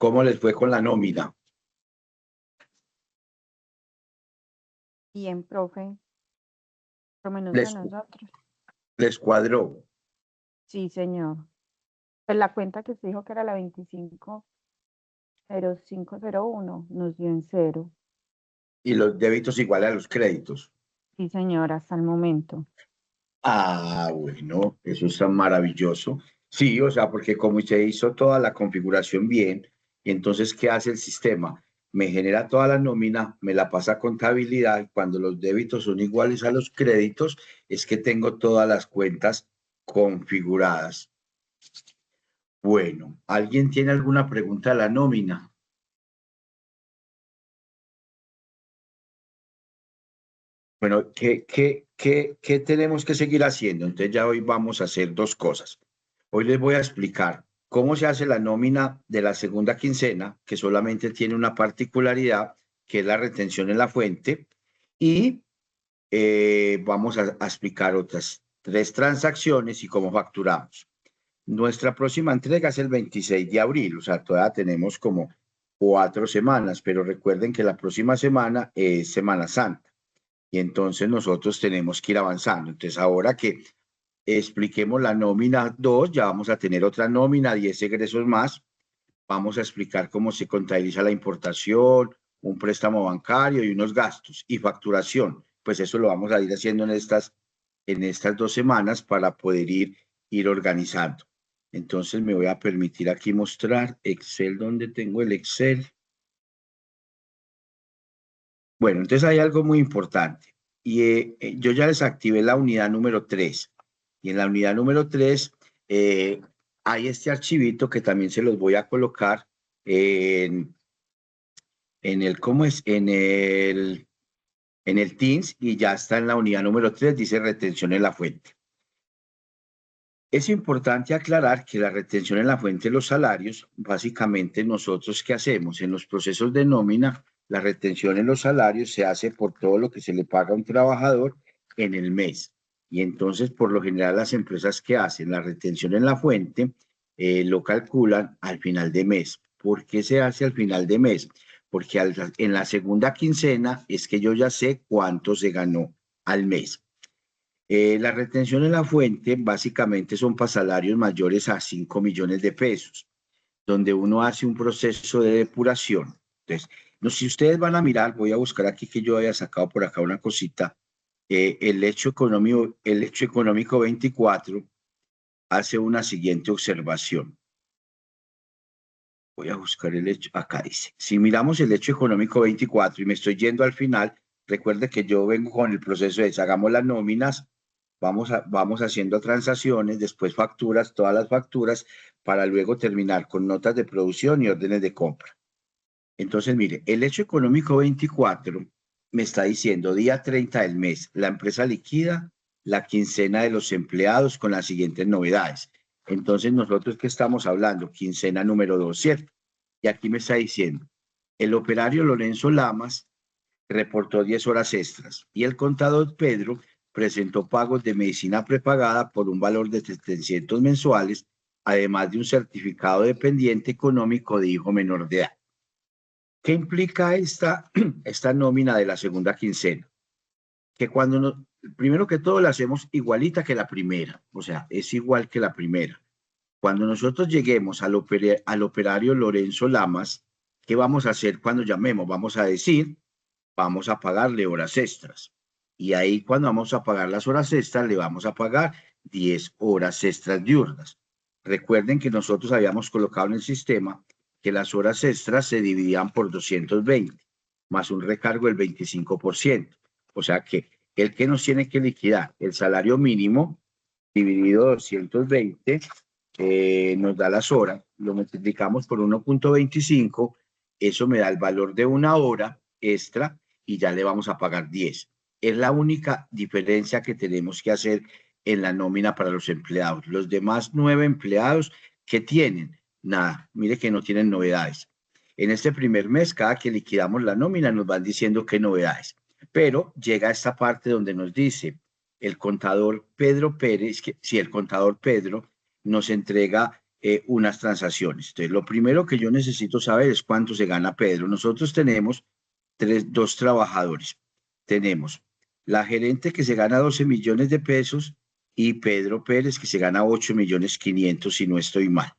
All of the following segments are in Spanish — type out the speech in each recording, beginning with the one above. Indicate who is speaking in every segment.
Speaker 1: ¿Cómo les fue con la nómina?
Speaker 2: Bien, profe, por lo menos a
Speaker 1: ¿Les,
Speaker 2: nosotros.
Speaker 1: les cuadró?
Speaker 2: Sí, señor. Pues la cuenta que se dijo que era la 250501 nos dio en cero.
Speaker 1: Y los débitos iguales a los créditos.
Speaker 2: Sí, señor, hasta el momento.
Speaker 1: Ah, bueno, eso está maravilloso. Sí, o sea, porque como usted hizo toda la configuración bien, y entonces, ¿qué hace el sistema? Me genera toda la nómina, me la pasa a contabilidad, y cuando los débitos son iguales a los créditos, es que tengo todas las cuentas configuradas. Bueno, ¿alguien tiene alguna pregunta de la nómina? Bueno, ¿qué tenemos que seguir haciendo? Entonces ya hoy vamos a hacer dos cosas. Hoy les voy a explicar cómo se hace la nómina de la segunda quincena, que solamente tiene una particularidad, que es la retención en la fuente, y vamos a explicar otras tres transacciones y cómo facturamos. Nuestra próxima entrega es el 26 de abril, o sea, todavía tenemos como 4 semanas, pero recuerden que la próxima semana es Semana Santa y entonces nosotros tenemos que ir avanzando. Entonces, ahora que expliquemos la nómina 2, ya vamos a tener otra nómina, 10 egresos más. Vamos a explicar cómo se contabiliza la importación, un préstamo bancario y unos gastos y facturación. Pues eso lo vamos a ir haciendo en estas 2 semanas para poder ir organizando. Entonces me voy a permitir aquí mostrar Excel, donde tengo el Excel. Bueno, entonces hay algo muy importante y yo ya les activé la unidad número 3 y en la unidad número 3 hay este archivito que también se los voy a colocar en el, ¿cómo es? En el Teams y ya está en la unidad número 3, dice retención en la fuente. Es importante aclarar que la retención en la fuente de los salarios, básicamente nosotros ¿qué hacemos? En los procesos de nómina, la retención en los salarios se hace por todo lo que se le paga a un trabajador en el mes. Y entonces, por lo general, las empresas que hacen la retención en la fuente lo calculan al final de mes. ¿Por qué se hace al final de mes? Porque en la segunda quincena es que yo ya sé cuánto se ganó al mes. La retención en la fuente básicamente son para salarios mayores a 5 millones de pesos, donde uno hace un proceso de depuración. Entonces, no, si ustedes van a mirar, voy a buscar aquí que yo haya sacado por acá una cosita. El hecho económico 24 hace una siguiente observación. Voy a buscar el hecho, acá dice. Si miramos el hecho económico 24 y me estoy yendo al final, recuerde que yo vengo con el proceso de hagamos las nóminas, vamos haciendo transacciones, después facturas, todas las facturas, para luego terminar con notas de producción y órdenes de compra. Entonces, mire, el hecho económico 24 me está diciendo día 30 del mes, la empresa liquida la quincena de los empleados con las siguientes novedades. Entonces, nosotros ¿qué estamos hablando? Quincena número 2, ¿cierto? Y aquí me está diciendo, el operario Lorenzo Lamas reportó 10 horas extras y el contador Pedro presentó pagos de medicina prepagada por un valor de 700 mensuales, además de un certificado de pendiente económico de hijo menor de edad. ¿Qué implica esta nómina de la segunda quincena? Que primero que todo la hacemos igualita que la primera, o sea, es igual que la primera. Cuando nosotros lleguemos al operario Lorenzo Lamas, ¿qué vamos a hacer cuando llamemos? Vamos a decir, vamos a pagarle horas extras. Y ahí cuando vamos a pagar las horas extras, le vamos a pagar 10 horas extras diurnas. Recuerden que nosotros habíamos colocado en el sistema que las horas extras se dividían por 220, más un recargo del 25%. O sea que el que nos tiene que liquidar el salario mínimo dividido 220 nos da las horas, lo multiplicamos por 1.25, eso me da el valor de una hora extra y ya le vamos a pagar 10. Es la única diferencia que tenemos que hacer en la nómina para los empleados. Los demás 9 empleados, ¿qué tienen? Nada, mire que no tienen novedades. En este primer mes, cada que liquidamos la nómina, nos van diciendo qué novedades. Pero llega esta parte donde nos dice el contador Pedro Pérez, el contador Pedro nos entrega unas transacciones. Entonces, lo primero que yo necesito saber es cuánto se gana Pedro. Nosotros tenemos dos trabajadores. Tenemos la gerente que se gana 12 millones de pesos y Pedro Pérez que se gana 8 millones 500 si no estoy mal.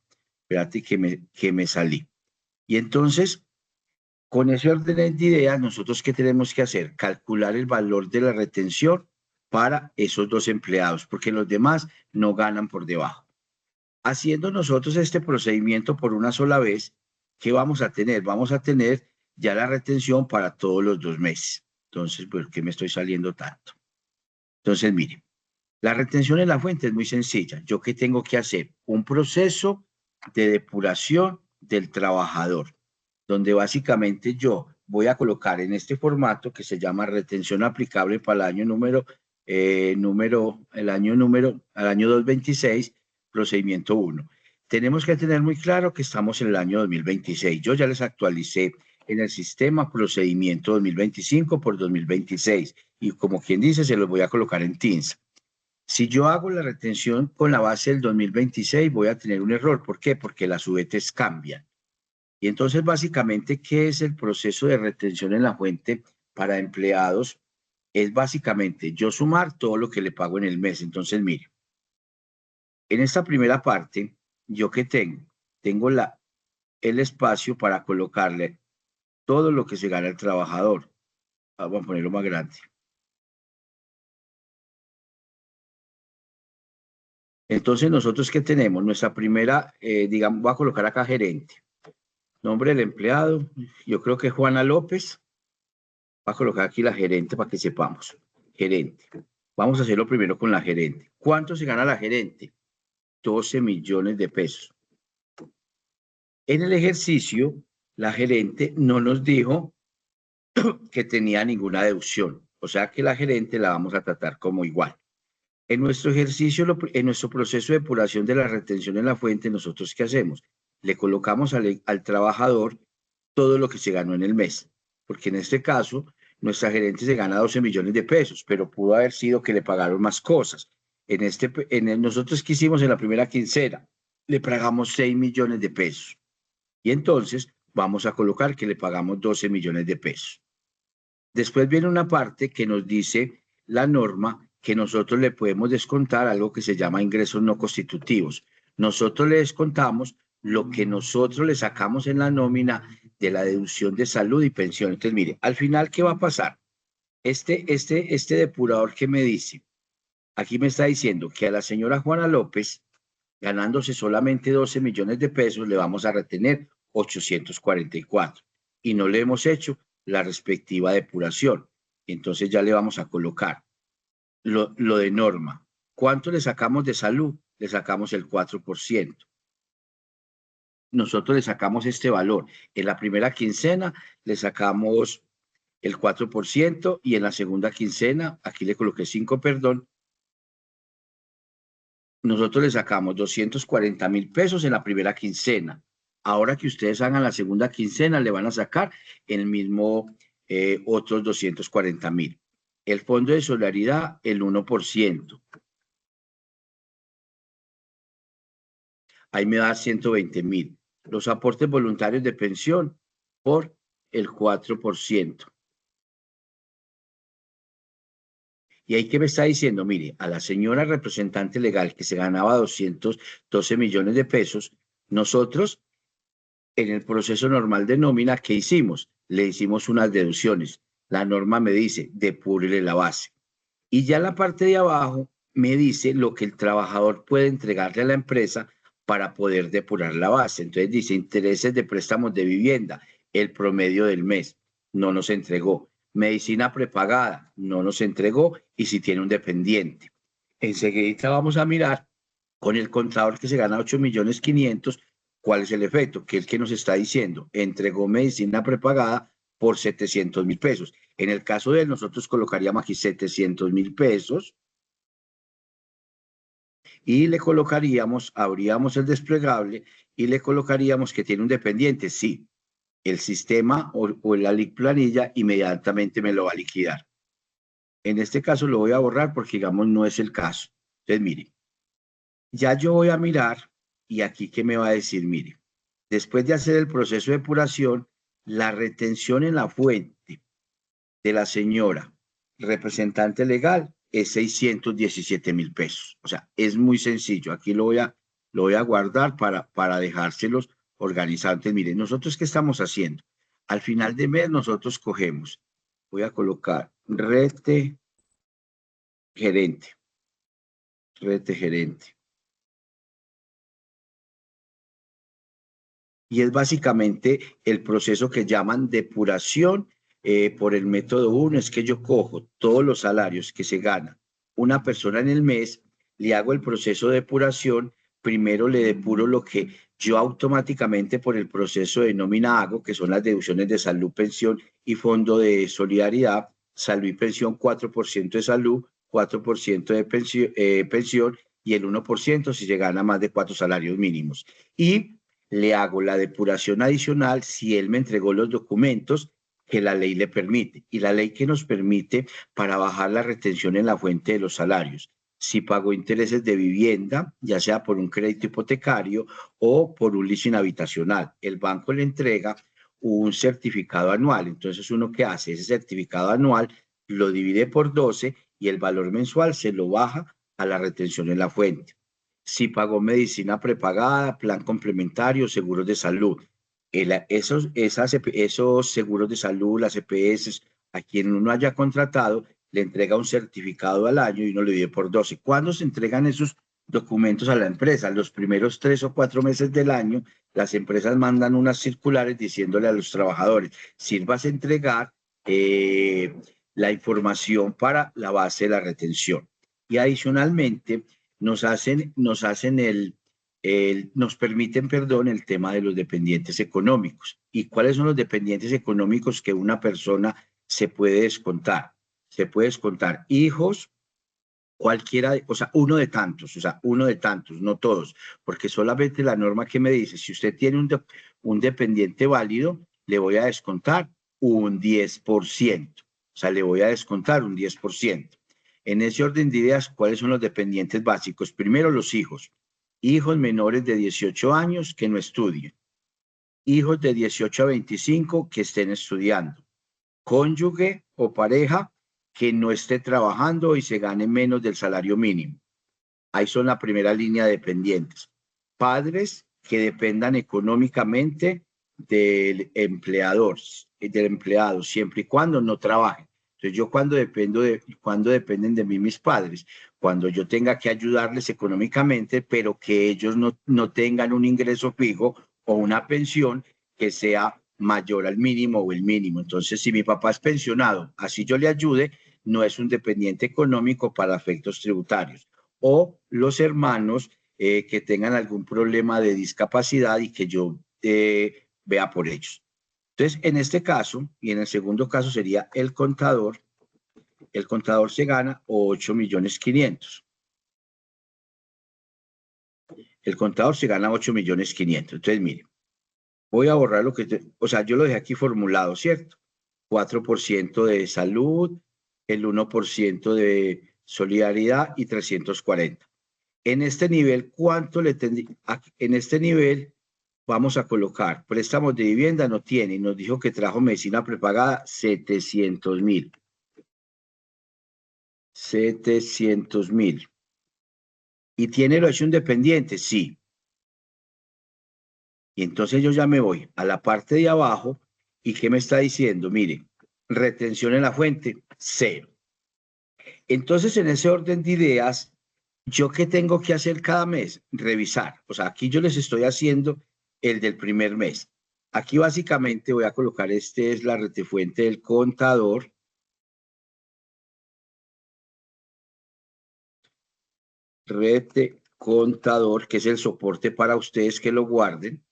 Speaker 1: Espérate que me salí. Y entonces, con ese orden de ideas, nosotros ¿qué tenemos que hacer? Calcular el valor de la retención para esos dos empleados, porque los demás no ganan por debajo. Haciendo nosotros este procedimiento por una sola vez, ¿qué vamos a tener? Vamos a tener ya la retención para todos los 2 meses. Entonces, ¿por qué me estoy saliendo tanto? Entonces, mire, la retención en la fuente es muy sencilla. ¿Yo qué tengo que hacer? Un proceso de depuración del trabajador, donde básicamente yo voy a colocar en este formato que se llama retención aplicable para el año al año 226, procedimiento 1. Tenemos que tener muy claro que estamos en el año 2026. Yo ya les actualicé en el sistema procedimiento 2025 por 2026 y como quien dice se los voy a colocar en Teams. Si yo hago la retención con la base del 2026 voy a tener un error. ¿Por qué? Porque las UETs cambian. Y entonces, básicamente, ¿qué es el proceso de retención en la fuente para empleados? Es básicamente yo sumar todo lo que le pago en el mes. Entonces, mire, en esta primera parte, ¿yo qué tengo? Tengo el espacio para colocarle todo lo que se gana el trabajador. Vamos a ponerlo más grande. Entonces, nosotros, ¿qué tenemos? Nuestra primera, digamos, voy a colocar acá gerente. Nombre del empleado, yo creo que es Juana López. Voy a colocar aquí la gerente para que sepamos. Gerente. Vamos a hacerlo primero con la gerente. ¿Cuánto se gana la gerente? 12 millones de pesos. En el ejercicio, la gerente no nos dijo que tenía ninguna deducción. O sea que la gerente la vamos a tratar como igual. En nuestro ejercicio, en nuestro proceso de depuración de la retención en la fuente, ¿nosotros qué hacemos? Le colocamos al trabajador todo lo que se ganó en el mes. Porque en este caso, nuestra gerente se gana 12 millones de pesos, pero pudo haber sido que le pagaron más cosas. Nosotros que hicimos en la primera quincena, le pagamos 6 millones de pesos. Y entonces vamos a colocar que le pagamos 12 millones de pesos. Después viene una parte que nos dice la norma que nosotros le podemos descontar algo que se llama ingresos no constitutivos. Nosotros le descontamos lo que nosotros le sacamos en la nómina de la deducción de salud y pensión. Entonces, mire, al final, ¿qué va a pasar? Este depurador que me dice, aquí me está diciendo que a la señora Juana López, ganándose solamente 12 millones de pesos, le vamos a retener 844 y no le hemos hecho la respectiva depuración. Entonces ya le vamos a colocar lo de norma. ¿Cuánto le sacamos de salud? Le sacamos el 4%. Nosotros le sacamos este valor. En la primera quincena le sacamos el 4% y en la segunda quincena, aquí le coloqué 5, perdón, nosotros le sacamos 240,000 pesos en la primera quincena. Ahora que ustedes hagan la segunda quincena, le van a sacar el mismo otros 240,000. El fondo de solidaridad, el 1%. Ahí me da 120,000. Los aportes voluntarios de pensión por el 4%. Y ahí que me está diciendo, mire, a la señora representante legal que se ganaba 212 millones de pesos, nosotros en el proceso normal de nómina, ¿qué hicimos? Le hicimos unas deducciones. La norma me dice, depúrele la base. Y ya la parte de abajo me dice lo que el trabajador puede entregarle a la empresa para poder depurar la base. Entonces dice, intereses de préstamos de vivienda, el promedio del mes, no nos entregó. Medicina prepagada, no nos entregó, y si tiene un dependiente. Enseguida vamos a mirar con el contador que se gana 8,500,000, ¿cuál es el efecto? Que es el que nos está diciendo, entregó medicina prepagada por 700,000 pesos. En el caso de él, nosotros colocaríamos aquí 700,000 pesos y le colocaríamos, abríamos el desplegable y le colocaríamos que tiene un dependiente. Sí, el sistema o la planilla inmediatamente me lo va a liquidar. En este caso lo voy a borrar porque, digamos, no es el caso. Entonces, mire, ya yo voy a mirar Y aquí, ¿qué me va a decir? Mire, después de hacer el proceso de depuración, la retención en la fuente de la señora representante legal es 617.000 pesos. O sea, es muy sencillo. Aquí lo voy a guardar para dejárselos organizados. Entonces, miren, nosotros ¿qué estamos haciendo? Al final de mes nosotros cogemos, voy a colocar rete gerente, rete gerente. Y es básicamente el proceso que llaman depuración por el método 1, es que yo cojo todos los salarios que se gana una persona en el mes, le hago el proceso de depuración, primero le depuro lo que yo automáticamente por el proceso de nómina hago, que son las deducciones de salud, pensión y fondo de solidaridad, salud y pensión, 4% de salud, 4% de pensión y el 1% si se gana más de 4 salarios mínimos. Y le hago la depuración adicional si él me entregó los documentos que la ley le permite. Y la ley que nos permite para bajar la retención en la fuente de los salarios. Si pagó intereses de vivienda, ya sea por un crédito hipotecario o por un leasing habitacional, el banco le entrega un certificado anual. Entonces, ¿uno qué hace? Ese certificado anual lo divide por 12 y el valor mensual se lo baja a la retención en la fuente. Si pagó medicina prepagada, plan complementario, seguros de salud. Esos seguros de salud, las EPS, a quien uno haya contratado, le entrega un certificado al año y uno lo divide por 12. ¿Cuándo se entregan esos documentos a la empresa? Los primeros 3 o 4 meses del año, las empresas mandan unas circulares diciéndole a los trabajadores, sirvas a entregar la información para la base de la retención. Y adicionalmente, nos permiten, perdón, el tema de los dependientes económicos. ¿Y cuáles son los dependientes económicos que una persona se puede descontar? Se puede descontar hijos, cualquiera, o sea, uno de tantos, no todos, porque solamente la norma que me dice, si usted tiene un dependiente válido, le voy a descontar un 10%, o sea, le voy a descontar un 10%. En ese orden de ideas, ¿cuáles son los dependientes básicos? Primero, los hijos menores de 18 años que no estudien, hijos de 18 a 25 que estén estudiando, cónyuge o pareja que no esté trabajando y se gane menos del salario mínimo. Ahí son la primera línea de dependientes. Padres que dependan económicamente del empleador, siempre y cuando no trabajen. Entonces, yo cuando dependen de mí mis padres, cuando yo tenga que ayudarles económicamente, pero que ellos no tengan un ingreso fijo o una pensión que sea mayor al mínimo o el mínimo. Entonces, si mi papá es pensionado, así yo le ayude, no es un dependiente económico para efectos tributarios. O los hermanos que tengan algún problema de discapacidad y que yo vea por ellos. Entonces, en este caso, y en el segundo caso sería el contador se gana 8.500.000. El contador se gana 8.500.000. Entonces, mire, voy a borrar lo que, o sea, yo lo dejé aquí formulado, ¿cierto? 4% de salud, el 1% de solidaridad y 340. En este nivel, ¿cuánto le tendría? En este nivel vamos a colocar préstamos de vivienda, no tiene, y nos dijo que trajo medicina prepagada, 700.000. 700.000. ¿Y tiene lo hecho independiente? Sí. Y entonces yo ya me voy a la parte de abajo y ¿qué me está diciendo? Mire, retención en la fuente, 0. Entonces, en ese orden de ideas, ¿yo qué tengo que hacer cada mes? Revisar. O sea, aquí yo les estoy haciendo el del primer mes. Aquí básicamente voy a colocar, este es la retefuente del contador. Rete contador, que es el soporte para ustedes que lo guarden.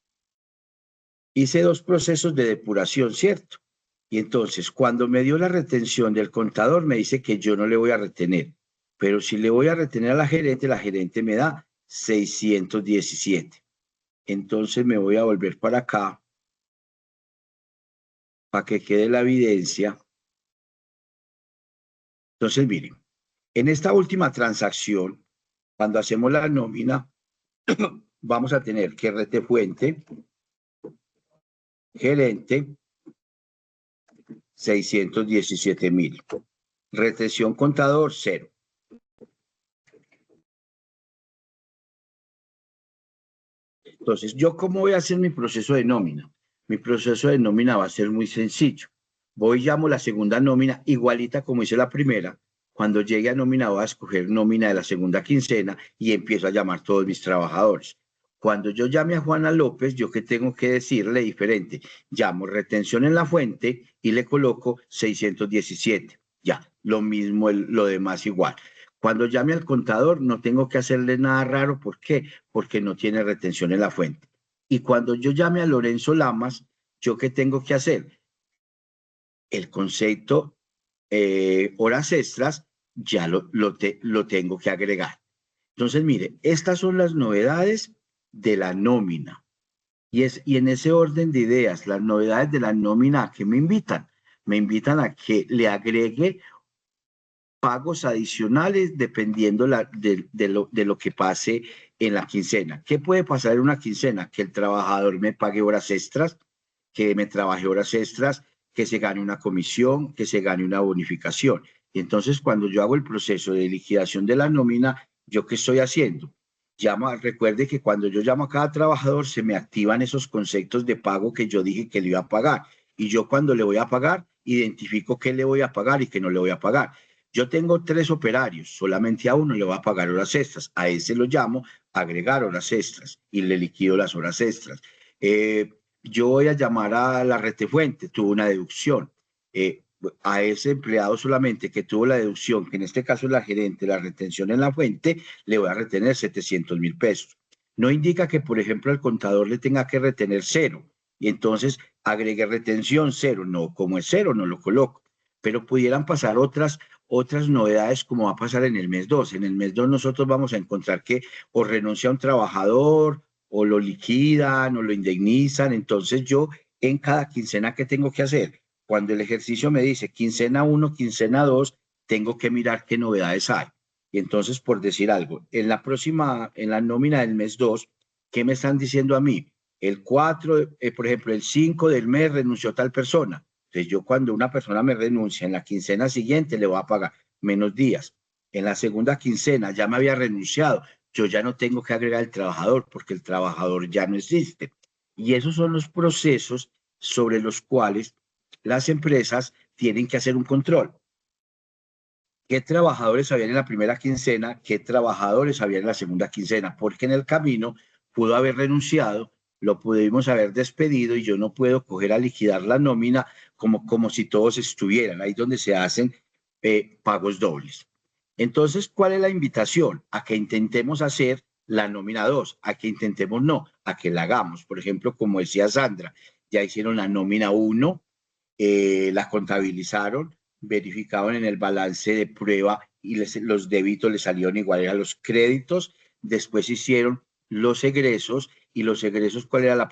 Speaker 1: Hice 2 procesos de depuración, ¿cierto? Y entonces, cuando me dio la retención del contador, me dice que yo no le voy a retener. Pero si le voy a retener a la gerente me da 617. Entonces me voy a volver para acá para que quede la evidencia. Entonces, miren, en esta última transacción, cuando hacemos la nómina, vamos a tener que RT fuente, gerente, 617.000. Retención contador, 0. Entonces, ¿yo cómo voy a hacer mi proceso de nómina? Mi proceso de nómina va a ser muy sencillo. Voy y llamo la segunda nómina, igualita como hice la primera. Cuando llegue a nómina, voy a escoger nómina de la segunda quincena y empiezo a llamar a todos mis trabajadores. Cuando yo llame a Juana López, ¿yo qué tengo que decirle diferente? Llamo retención en la fuente y le coloco 617. Ya, lo mismo, lo demás igual. Cuando llame al contador, no tengo que hacerle nada raro. ¿Por qué? Porque no tiene retención en la fuente. Y cuando yo llame a Lorenzo Lamas, ¿yo qué tengo que hacer? El concepto horas extras ya lo tengo que agregar. Entonces, mire, estas son las novedades de la nómina. Y en ese orden de ideas, las novedades de la nómina, ¿a qué me invitan? Me invitan a que le agregue pagos adicionales dependiendo de lo que pase en la quincena. ¿Qué puede pasar en una quincena? Que el trabajador me pague horas extras, que me trabaje horas extras, que se gane una comisión, que se gane una bonificación. Y entonces cuando yo hago el proceso de liquidación de la nómina, ¿yo qué estoy haciendo? Recuerde que cuando yo llamo a cada trabajador se me activan esos conceptos de pago que yo dije que le iba a pagar. Y yo cuando le voy a pagar, identifico qué le voy a pagar y qué no le voy a pagar. Yo tengo 3 operarios, solamente a uno le voy a pagar horas extras. A ese lo llamo agregar horas extras y le liquido las horas extras. Yo voy a llamar a la retefuente, tuvo una deducción. A ese empleado solamente que tuvo la deducción, que en este caso es la gerente, la retención en la fuente, le voy a retener 700.000 pesos. No indica que, por ejemplo, al contador le tenga que retener 0 y entonces agregue retención 0. No, como es 0, no lo coloco. Pero pudieran pasar otras novedades como va a pasar en el mes 2. En el mes 2 nosotros vamos a encontrar que o renuncia a un trabajador, o lo liquidan, o lo indemnizan. Entonces yo en cada quincena, ¿qué tengo que hacer? Cuando el ejercicio me dice quincena 1, quincena 2, tengo que mirar qué novedades hay. Y entonces, por decir algo, en la nómina del mes 2, ¿qué me están diciendo a mí? El 4, por ejemplo, el 5 del mes renunció tal persona. Entonces yo cuando una persona me renuncia en la quincena siguiente le voy a pagar menos días. En la segunda quincena ya me había renunciado, yo ya no tengo que agregar el trabajador porque el trabajador ya no existe. Y esos son los procesos sobre los cuales las empresas tienen que hacer un control. ¿Qué trabajadores habían en la primera quincena? ¿Qué trabajadores habían en la segunda quincena? Porque en el camino pudo haber renunciado, lo pudimos haber despedido y yo no puedo coger a liquidar la nómina como si todos estuvieran. Ahí donde se hacen pagos dobles. Entonces, ¿cuál es la invitación? A que intentemos hacer la nómina 2, a que intentemos no, a que la hagamos. Por ejemplo, como decía Sandra, ya hicieron la nómina 1, la contabilizaron, verificaron en el balance de prueba y los débitos les salieron iguales a los créditos. Después hicieron los egresos y los egresos, ¿cuál era la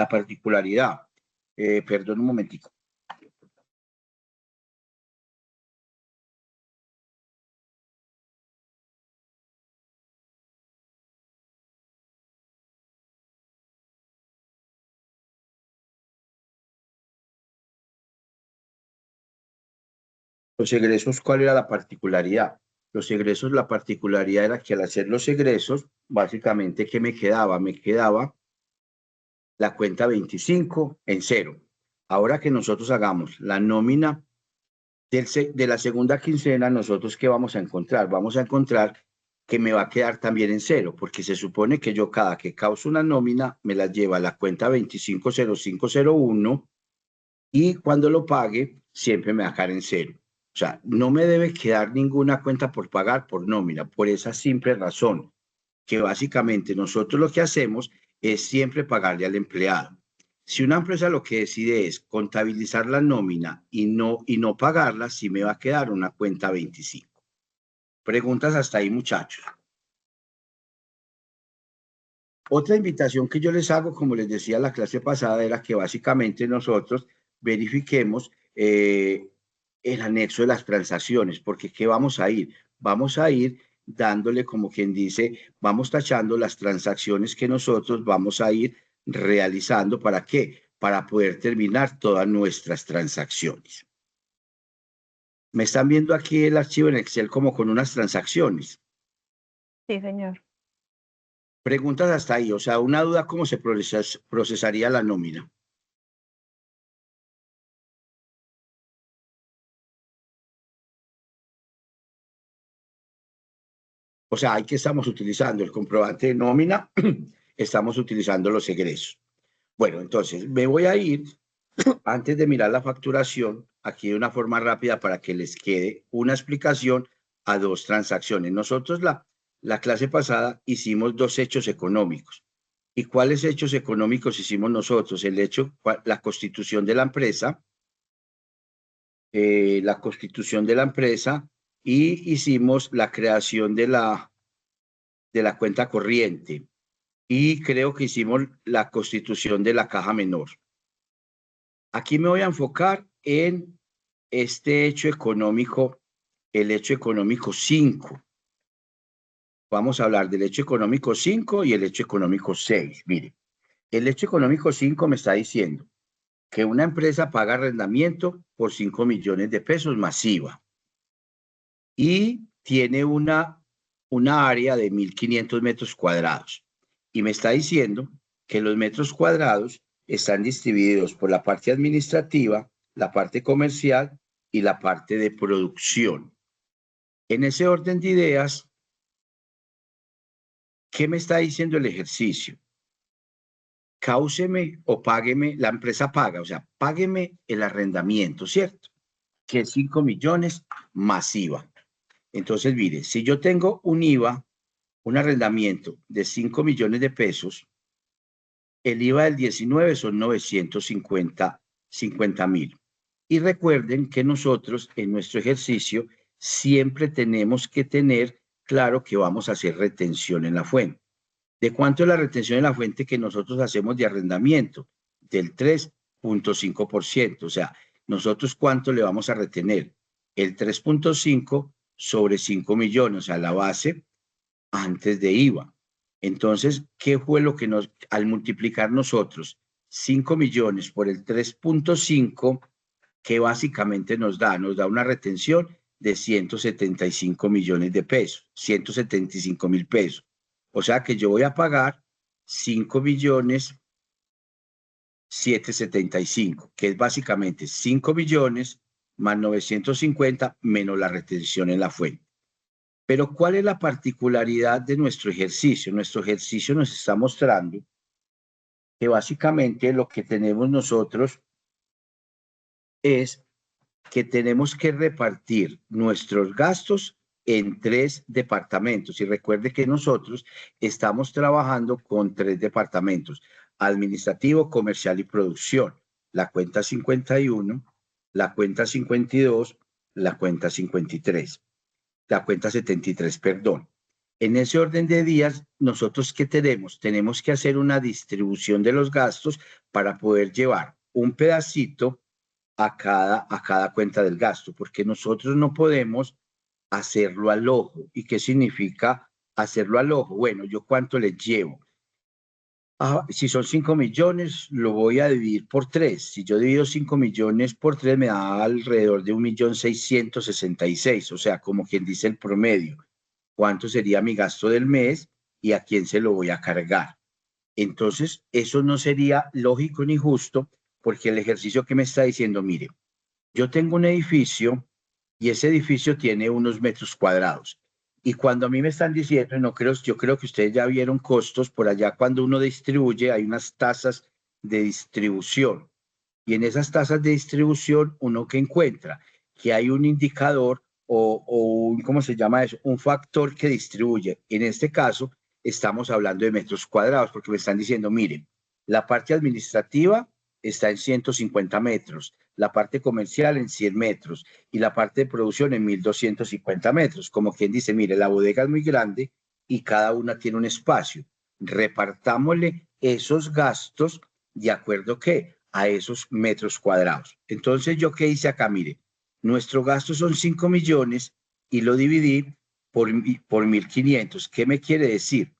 Speaker 1: particularidad? Perdón un momentico. Los egresos, ¿cuál era la particularidad? Los egresos, la particularidad era que al hacer los egresos, básicamente, ¿qué me quedaba? Me quedaba la cuenta 25 en 0. Ahora que nosotros hagamos la nómina de la segunda quincena, nosotros ¿qué vamos a encontrar? Vamos a encontrar que me va a quedar también en 0, porque se supone que yo cada que causo una nómina, me la lleva a la cuenta 250501 y cuando lo pague, siempre me va a quedar en 0. O sea, no me debe quedar ninguna cuenta por pagar por nómina, por esa simple razón, que básicamente nosotros lo que hacemos es siempre pagarle al empleado. Si una empresa lo que decide es contabilizar la nómina y no pagarla, sí me va a quedar una cuenta 25. Preguntas hasta ahí, muchachos. Otra invitación que yo les hago, como les decía la clase pasada, era que básicamente nosotros verifiquemos el anexo de las transacciones, porque ¿qué vamos a ir? Vamos a ir dándole como quien dice, vamos tachando las transacciones que nosotros vamos a ir realizando. ¿Para qué? Para poder terminar todas nuestras transacciones. Me están viendo aquí el archivo en Excel como con unas transacciones.
Speaker 2: Sí, señor.
Speaker 1: Preguntas hasta ahí, o sea, una duda, ¿cómo se procesaría la nómina? O sea, aquí estamos utilizando el comprobante de nómina, estamos utilizando los egresos. Bueno, entonces me voy a ir, antes de mirar la facturación, aquí de una forma rápida para que les quede una explicación a dos transacciones. Nosotros la clase pasada hicimos dos hechos económicos. ¿Y cuáles hechos económicos hicimos nosotros? El hecho, la constitución de la empresa, y hicimos la creación de la cuenta corriente y creo que hicimos la constitución de la caja menor. Aquí me voy a enfocar en este hecho económico, el hecho económico 5. Vamos a hablar del hecho económico 5 y el hecho económico 6. Mire, el hecho económico 5 me está diciendo que una empresa paga arrendamiento por 5 millones de pesos masiva y tiene una área de 1.500 metros cuadrados. Y me está diciendo que los metros cuadrados están distribuidos por la parte administrativa, la parte comercial y la parte de producción. En ese orden de ideas, ¿qué me está diciendo el ejercicio? Cáuseme o págueme, la empresa paga, o sea, págueme el arrendamiento, ¿cierto? Que es 5 millones más IVA. Entonces, mire, si yo tengo un IVA, un arrendamiento de 5 millones de pesos, el IVA del 19 son 950.000. Y recuerden que nosotros en nuestro ejercicio siempre tenemos que tener claro que vamos a hacer retención en la fuente. ¿De cuánto es la retención en la fuente que nosotros hacemos de arrendamiento? Del 3.5%. O sea, nosotros ¿cuánto le vamos a retener? El 3.5 sobre 5 millones, o sea, la base antes de IVA. Entonces, ¿qué fue lo que al multiplicar nosotros 5 millones por el 3.5, que básicamente nos da una retención de 175 millones de pesos, 175.000 pesos. O sea que yo voy a pagar 5 millones 775, que es básicamente 5 millones más 950 menos la retención en la fuente. Pero ¿cuál es la particularidad de nuestro ejercicio? Nuestro ejercicio nos está mostrando que básicamente lo que tenemos nosotros es que tenemos que repartir nuestros gastos en 3 departamentos. Y recuerde que nosotros estamos trabajando con 3 departamentos: administrativo, comercial y producción. La cuenta 51, la cuenta 52, la cuenta 53. La cuenta 73, perdón. En ese orden de días, nosotros ¿qué tenemos? Tenemos que hacer una distribución de los gastos para poder llevar un pedacito a cada cuenta del gasto, porque nosotros no podemos hacerlo al ojo. ¿Y qué significa hacerlo al ojo? Bueno, ¿yo cuánto les llevo? Si son 5 millones, lo voy a dividir por 3. Si yo divido 5 millones por 3, me da alrededor de 1.666.000, o sea, como quien dice el promedio. ¿Cuánto sería mi gasto del mes y a quién se lo voy a cargar? Entonces, eso no sería lógico ni justo, porque el ejercicio que me está diciendo, mire, yo tengo un edificio y ese edificio tiene unos metros cuadrados. Y cuando a mí me están diciendo, yo creo que ustedes ya vieron costos por allá, cuando uno distribuye, hay unas tasas de distribución. Y en esas tasas de distribución, uno que encuentra que hay un indicador ¿cómo se llama eso? Un factor que distribuye. En este caso, estamos hablando de metros cuadrados, porque me están diciendo, miren, la parte administrativa está en 150 metros, la parte comercial en 100 metros y la parte de producción en 1.250 metros. Como quien dice, mire, la bodega es muy grande y cada una tiene un espacio. Repartámosle esos gastos de acuerdo a esos metros cuadrados. Entonces, ¿yo qué hice acá? Mire, nuestro gasto son 5 millones y lo dividí por 1.500. ¿Qué me quiere decir?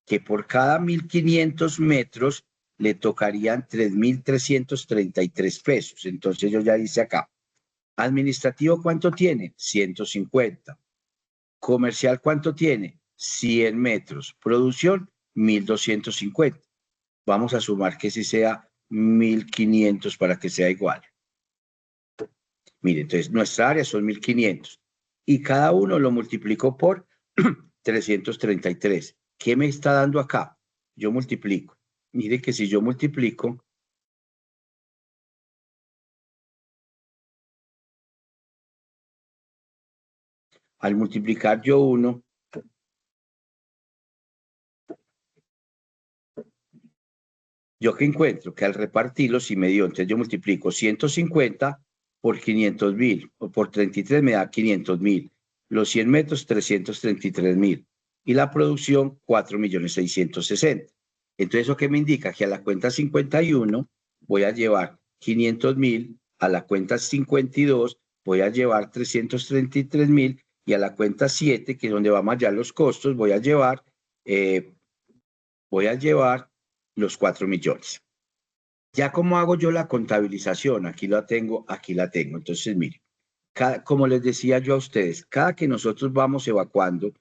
Speaker 1: Que por cada 1.500 metros le tocarían 3.333 pesos. Entonces yo ya hice acá. Administrativo, ¿cuánto tiene? 150. Comercial, ¿cuánto tiene? 100 metros. Producción, 1.250. Vamos a sumar que si sea 1.500 para que sea igual. Mire, entonces nuestra área son 1.500 y cada uno lo multiplico por 333. ¿Qué me está dando acá? Yo multiplico. Mire que si yo multiplico, al multiplicar yo 1, ¿yo qué encuentro? Que al repartirlo, si me dio, entonces yo multiplico 150 por 500.000, o por 33 me da 500.000. Los 100 metros, 333.000. Y la producción, 4.660.000. Entonces, ¿eso qué me indica? Que a la cuenta 51 voy a llevar 500.000, a la cuenta 52 voy a llevar 333.000 y a la cuenta 7, que es donde vamos allá los costos, voy a llevar los 4 millones. Ya cómo hago yo la contabilización, aquí la tengo. Entonces, mire, como les decía yo a ustedes, cada que nosotros vamos evacuando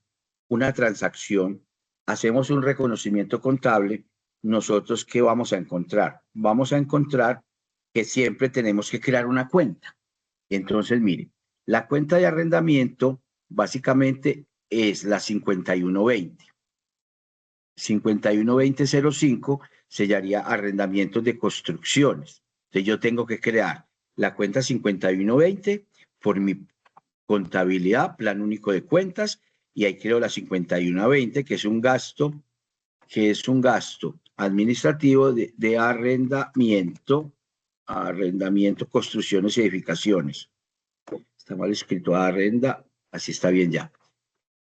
Speaker 1: una transacción, hacemos un reconocimiento contable, nosotros ¿qué vamos a encontrar? Vamos a encontrar que siempre tenemos que crear una cuenta. Entonces, mire, la cuenta de arrendamiento básicamente es la 5120. 512005 sellaría arrendamientos de construcciones. Entonces yo tengo que crear la cuenta 5120 por mi contabilidad, plan único de cuentas, y ahí creo la 5120, que es un gasto administrativo de arrendamiento, construcciones y edificaciones. Está mal escrito, arrenda, así está bien ya.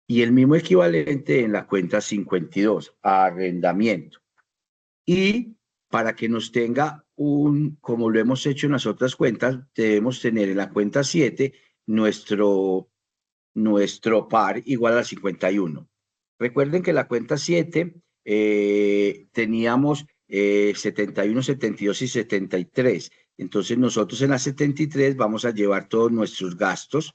Speaker 1: Y el mismo equivalente en la cuenta 52, arrendamiento. Y para que nos tenga como lo hemos hecho en las otras cuentas, debemos tener en la cuenta 7 nuestro par igual a 51. Recuerden que la cuenta 7 teníamos 71, 72 y 73. Entonces nosotros en la 73 vamos a llevar todos nuestros gastos,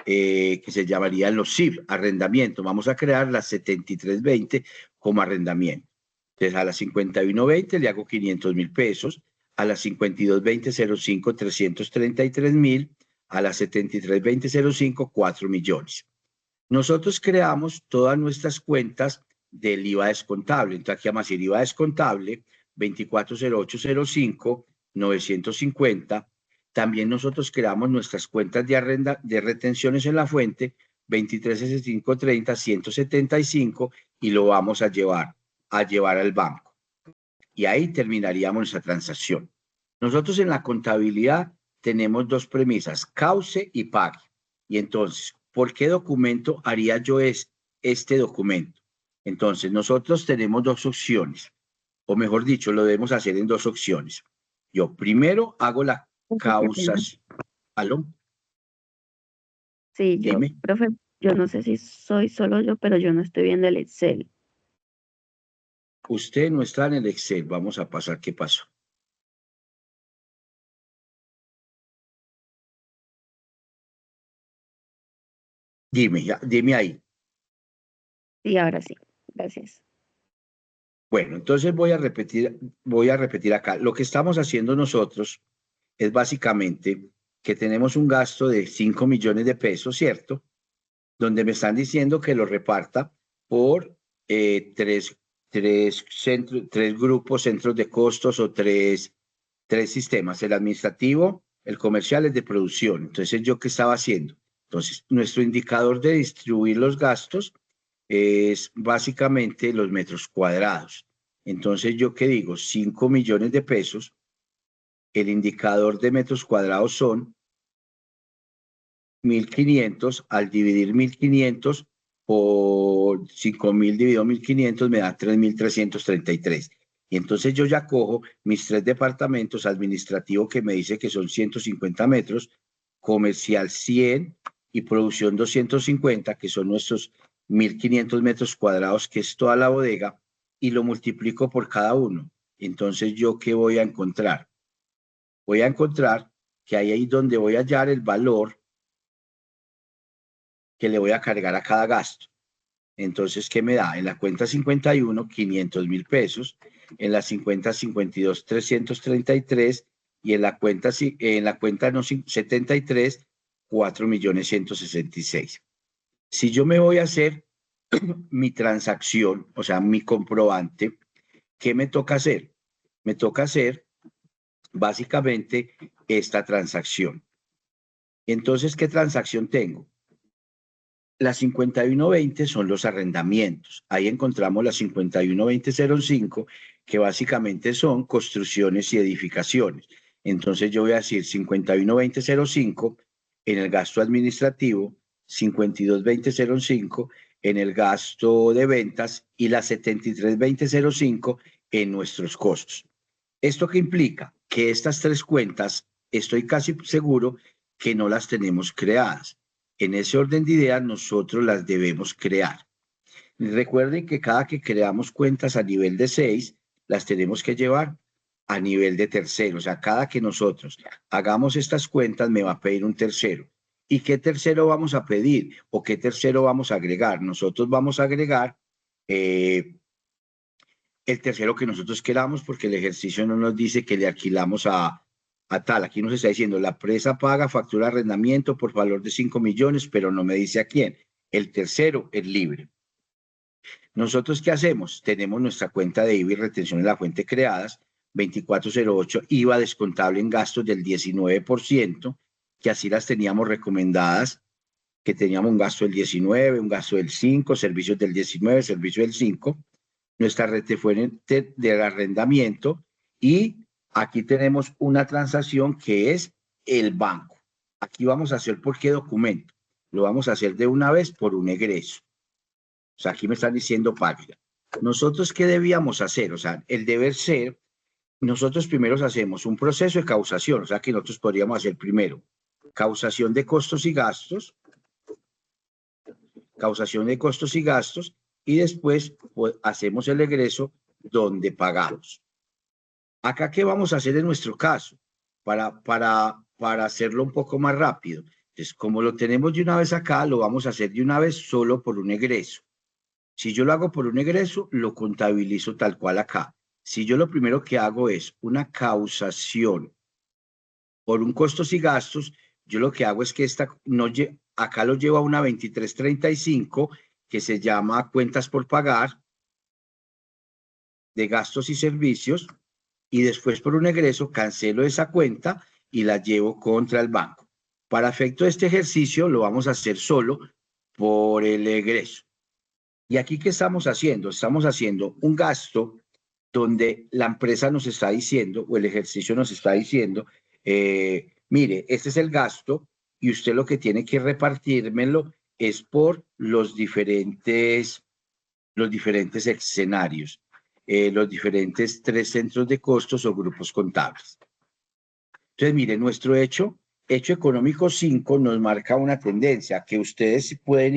Speaker 1: que se llamarían los CIF, arrendamiento. Vamos a crear la 7320 como arrendamiento. Entonces a la 5120 le hago 500.000 pesos, a la 522005 333.000, a la 732005 4 millones. Nosotros creamos todas nuestras cuentas del IVA descontable. Entonces aquí vamos a decir IVA descontable 240805 950. También nosotros creamos nuestras cuentas de retenciones en la fuente 236530 175 y lo vamos a llevar al banco. Y ahí terminaríamos nuestra transacción. Nosotros en la contabilidad tenemos dos premisas, cauce y pague. Y entonces, ¿por qué documento haría yo este documento? Entonces, nosotros tenemos dos opciones, o mejor dicho, lo debemos hacer en dos opciones. Yo primero hago la causa. ¿Aló?
Speaker 3: Sí,
Speaker 1: Dime.
Speaker 3: profe, yo no sé si soy solo yo, pero yo no estoy viendo el Excel.
Speaker 1: Usted no está en el Excel. Vamos a pasar qué pasó. Dime ahí.
Speaker 3: Sí, ahora sí. Gracias.
Speaker 1: Bueno, entonces voy a repetir acá. Lo que estamos haciendo nosotros es básicamente que tenemos un gasto de 5 millones de pesos, ¿cierto? Donde me están diciendo que lo reparta por tres grupos, centros de costos o tres sistemas, el administrativo, el comercial, el de producción. Entonces, ¿yo qué estaba haciendo? Entonces, nuestro indicador de distribuir los gastos es básicamente los metros cuadrados. Entonces, ¿yo qué digo? 5 millones de pesos. El indicador de metros cuadrados son 1.500. Al dividir 1.500 por 5.000 dividido 1.500 me da 3.333. Y entonces yo ya cojo mis tres departamentos, administrativo que me dice que son 150 metros, comercial 100 y producción 250, que son nuestros 1.500 metros cuadrados, que es toda la bodega, y lo multiplico por cada uno. Entonces, ¿yo qué voy a encontrar? Voy a encontrar que ahí es donde voy a hallar el valor que le voy a cargar a cada gasto. Entonces, ¿qué me da? En la cuenta 51, 500.000 pesos, en la 52, 333, y en la cuenta 73, 4.166.000. Si yo me voy a hacer mi transacción, o sea, mi comprobante, ¿qué me toca hacer? Me toca hacer básicamente esta transacción. Entonces, ¿qué transacción tengo? La 5120 son los arrendamientos. Ahí encontramos la 512005, que básicamente son construcciones y edificaciones. Entonces yo voy a decir 512005 en el gasto administrativo, 522005 en el gasto de ventas y la 732005 en nuestros costos. ¿Esto qué implica? Que estas tres cuentas, estoy casi seguro que no las tenemos creadas. En ese orden de ideas, nosotros las debemos crear. Recuerden que cada que creamos cuentas a nivel de 6, las tenemos que llevar a nivel de tercero. O sea, cada que nosotros hagamos estas cuentas, me va a pedir un tercero. ¿Y qué tercero vamos a pedir? ¿O qué tercero vamos a agregar? Nosotros vamos a agregar el tercero que nosotros queramos, porque el ejercicio no nos dice que le alquilamos a tal. Aquí nos está diciendo, la empresa paga factura de arrendamiento por valor de 5 millones, pero no me dice a quién. El tercero es libre. ¿Nosotros qué hacemos? Tenemos nuestra cuenta de IVA y retención en la fuente creadas, 2408, IVA descontable en gastos del 19%, que así las teníamos recomendadas, que teníamos un gasto del 19, un gasto del 5, servicios del 19, servicio del 5, nuestra fuente del arrendamiento, y aquí tenemos una transacción que es el banco. Aquí vamos a hacer por qué documento. Lo vamos a hacer de una vez por un egreso. O sea, aquí me están diciendo página. ¿Nosotros qué debíamos hacer? O sea, el deber ser, nosotros primero hacemos un proceso de causación. O sea, que nosotros podríamos hacer primero causación de costos y gastos, y después pues, hacemos el egreso donde pagamos. Acá, ¿qué vamos a hacer en nuestro caso? Para hacerlo un poco más rápido. Entonces, como lo tenemos de una vez acá, lo vamos a hacer de una vez solo por un egreso. Si yo lo hago por un egreso, lo contabilizo tal cual acá. Si yo lo primero que hago es una causación por un costos y gastos, yo lo que hago es que acá lo llevo a una 2335 que se llama cuentas por pagar de gastos y servicios, y después por un egreso cancelo esa cuenta y la llevo contra el banco. Para efecto de este ejercicio lo vamos a hacer solo por el egreso. Y aquí, ¿qué estamos haciendo? Estamos haciendo un gasto donde la empresa nos está diciendo, o el ejercicio nos está diciendo, mire, este es el gasto y usted lo que tiene que repartírmelo es por los diferentes escenarios, los diferentes 3 centros de costos o grupos contables. Entonces, mire, nuestro hecho económico 5 nos marca una tendencia que ustedes pueden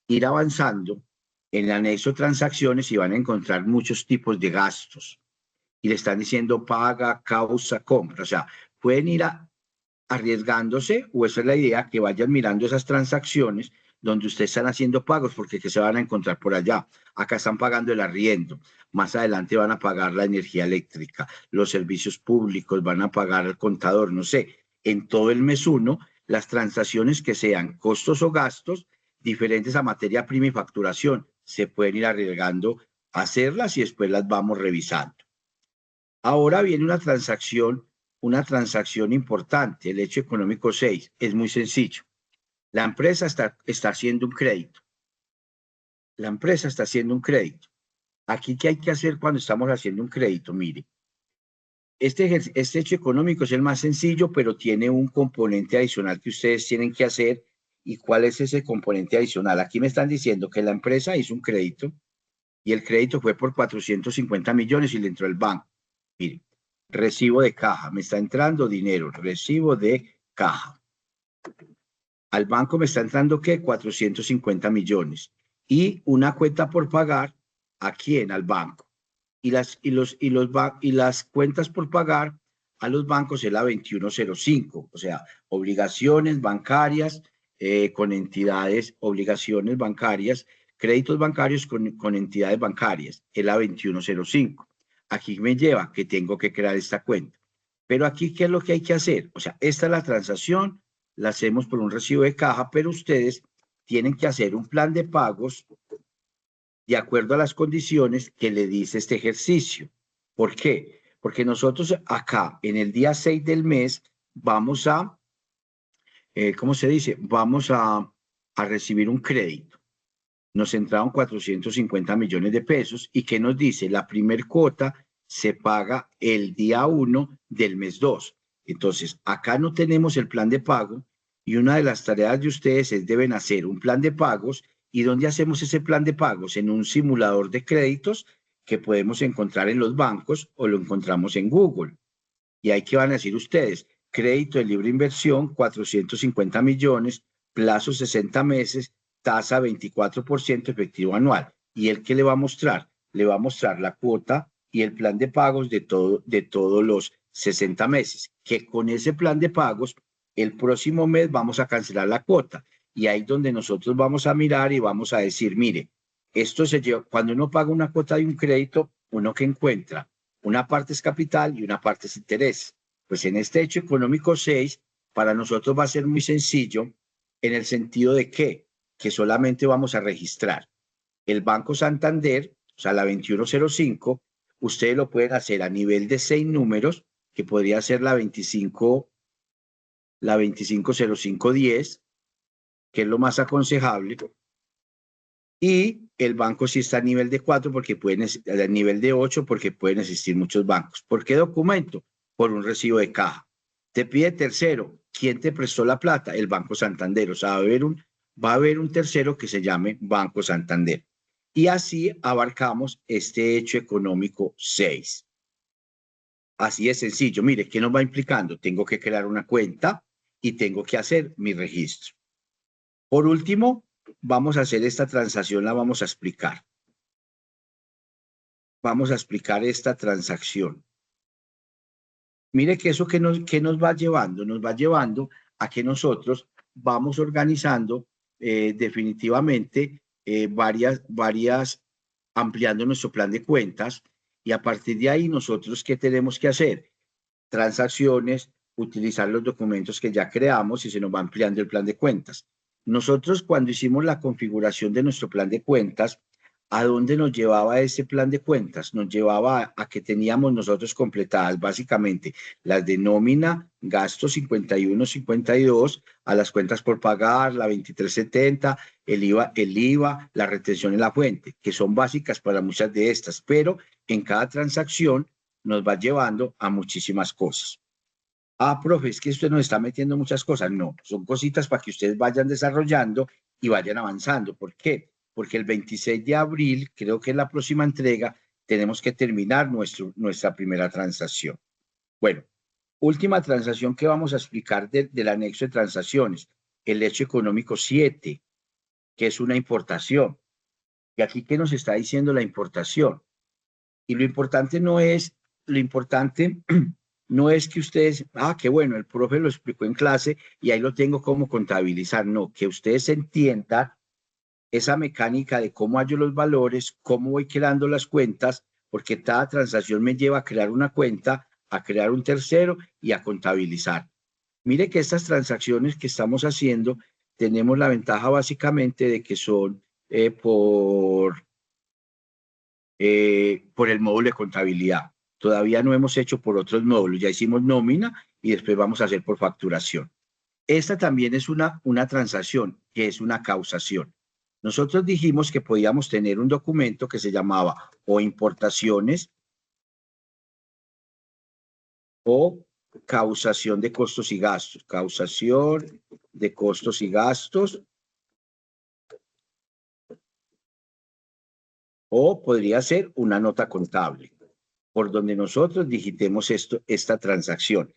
Speaker 1: ir avanzando en el anexo transacciones y van a encontrar muchos tipos de gastos. Y le están diciendo paga, causa, compra. O sea, pueden ir arriesgándose, o esa es la idea, que vayan mirando esas transacciones donde ustedes están haciendo pagos, porque ¿qué se van a encontrar por allá? Acá están pagando el arriendo, más adelante van a pagar la energía eléctrica, los servicios públicos, van a pagar el contador, no sé. En todo el mes 1, las transacciones que sean costos o gastos diferentes a materia prima y facturación, se pueden ir arriesgando a hacerlas y después las vamos revisando. Ahora viene una transacción importante, el hecho económico 6, es muy sencillo. La empresa está haciendo un crédito. Aquí, ¿qué hay que hacer cuando estamos haciendo un crédito? Mire, este hecho económico es el más sencillo, pero tiene un componente adicional que ustedes tienen que hacer. ¿Y cuál es ese componente adicional? Aquí me están diciendo que la empresa hizo un crédito y el crédito fue por 450 millones y le entró el banco. Mire, recibo de caja, me está entrando dinero, recibo de caja. Al banco me está entrando, ¿qué? 450 millones. Y una cuenta por pagar, ¿a quién? Al banco. Y las cuentas por pagar a los bancos es la 2105, o sea, obligaciones bancarias con entidades, obligaciones bancarias, créditos bancarios con entidades bancarias, es la 2105. Aquí me lleva que tengo que crear esta cuenta. Pero aquí, ¿qué es lo que hay que hacer? O sea, esta es la transacción, la hacemos por un recibo de caja, pero ustedes tienen que hacer un plan de pagos de acuerdo a las condiciones que le dice este ejercicio. ¿Por qué? Porque nosotros acá, en el día 6 del mes, vamos a, ¿cómo se dice? Vamos a recibir un crédito. Nos entraron 450 millones de pesos y ¿qué nos dice? La primer cuota se paga el día 1 del mes 2. Entonces, acá no tenemos el plan de pago y una de las tareas de ustedes es deben hacer un plan de pagos. ¿Y dónde hacemos ese plan de pagos? En un simulador de créditos que podemos encontrar en los bancos o lo encontramos en Google. Y ahí que van a decir ustedes, crédito de libre inversión, 450 millones, plazo 60 meses, tasa 24% efectivo anual. ¿Y él qué le va a mostrar? Le va a mostrar la cuota y el plan de pagos de todos los 60 meses, que con ese plan de pagos, el próximo mes vamos a cancelar la cuota. Y ahí donde nosotros vamos a mirar y vamos a decir, mire, esto se lleva, cuando uno paga una cuota de un crédito, uno que encuentra, una parte es capital y una parte es interés. Pues en este hecho económico 6, para nosotros va a ser muy sencillo en el sentido de que solamente vamos a registrar el Banco Santander, o sea, la 2105, ustedes lo pueden hacer a nivel de 6 números, que podría ser la 250510, que es lo más aconsejable, y el banco sí está a nivel de 4 porque pueden, a nivel de 8 porque pueden existir muchos bancos. ¿Por qué documento? Por un recibo de caja. Te pide tercero, ¿quién te prestó la plata? El Banco Santander. O sea, va a haber un tercero que se llame Banco Santander. Y así abarcamos este hecho económico 6. Así es sencillo. Mire, ¿qué nos va implicando? Tengo que crear una cuenta y tengo que hacer mi registro. Por último, vamos a hacer esta transacción, la vamos a explicar. Vamos a explicar esta transacción. Mire que eso que nos va llevando, nos va llevando a que nosotros vamos organizando definitivamente varias, ampliando nuestro plan de cuentas y a partir de ahí nosotros, ¿qué tenemos que hacer? Transacciones, utilizar los documentos que ya creamos y se nos va ampliando el plan de cuentas. Nosotros cuando hicimos la configuración de nuestro plan de cuentas, ¿a dónde nos llevaba ese plan de cuentas? Nos llevaba a que teníamos nosotros completadas básicamente las de nómina, gasto 51, 52, a las cuentas por pagar, la 2370, el IVA, la retención en la fuente, que son básicas para muchas de estas, pero en cada transacción nos va llevando a muchísimas cosas. Ah, profe, es que usted nos está metiendo muchas cosas. No, son cositas para que ustedes vayan desarrollando y vayan avanzando. ¿Por qué? Porque el 26 de abril, creo que es la próxima entrega, tenemos que terminar nuestra primera transacción. Bueno, última transacción que vamos a explicar del anexo de transacciones, el hecho económico 7, que es una importación. Y aquí, ¿qué nos está diciendo la importación? Y lo importante no es que ustedes, qué bueno, el profe lo explicó en clase y ahí lo tengo como contabilizar. No, que ustedes entiendan esa mecánica de cómo hallo los valores, cómo voy creando las cuentas, porque cada transacción me lleva a crear una cuenta, a crear un tercero y a contabilizar. Mire que estas transacciones que estamos haciendo, tenemos la ventaja básicamente de que son por el módulo de contabilidad. Todavía no hemos hecho por otros módulos, ya hicimos nómina y después vamos a hacer por facturación. Esta también es una transacción, que es una causación. Nosotros dijimos que podíamos tener un documento que se llamaba o importaciones o causación de costos y gastos. Causación de costos y gastos. O podría ser una nota contable, por donde nosotros digitemos esta transacción.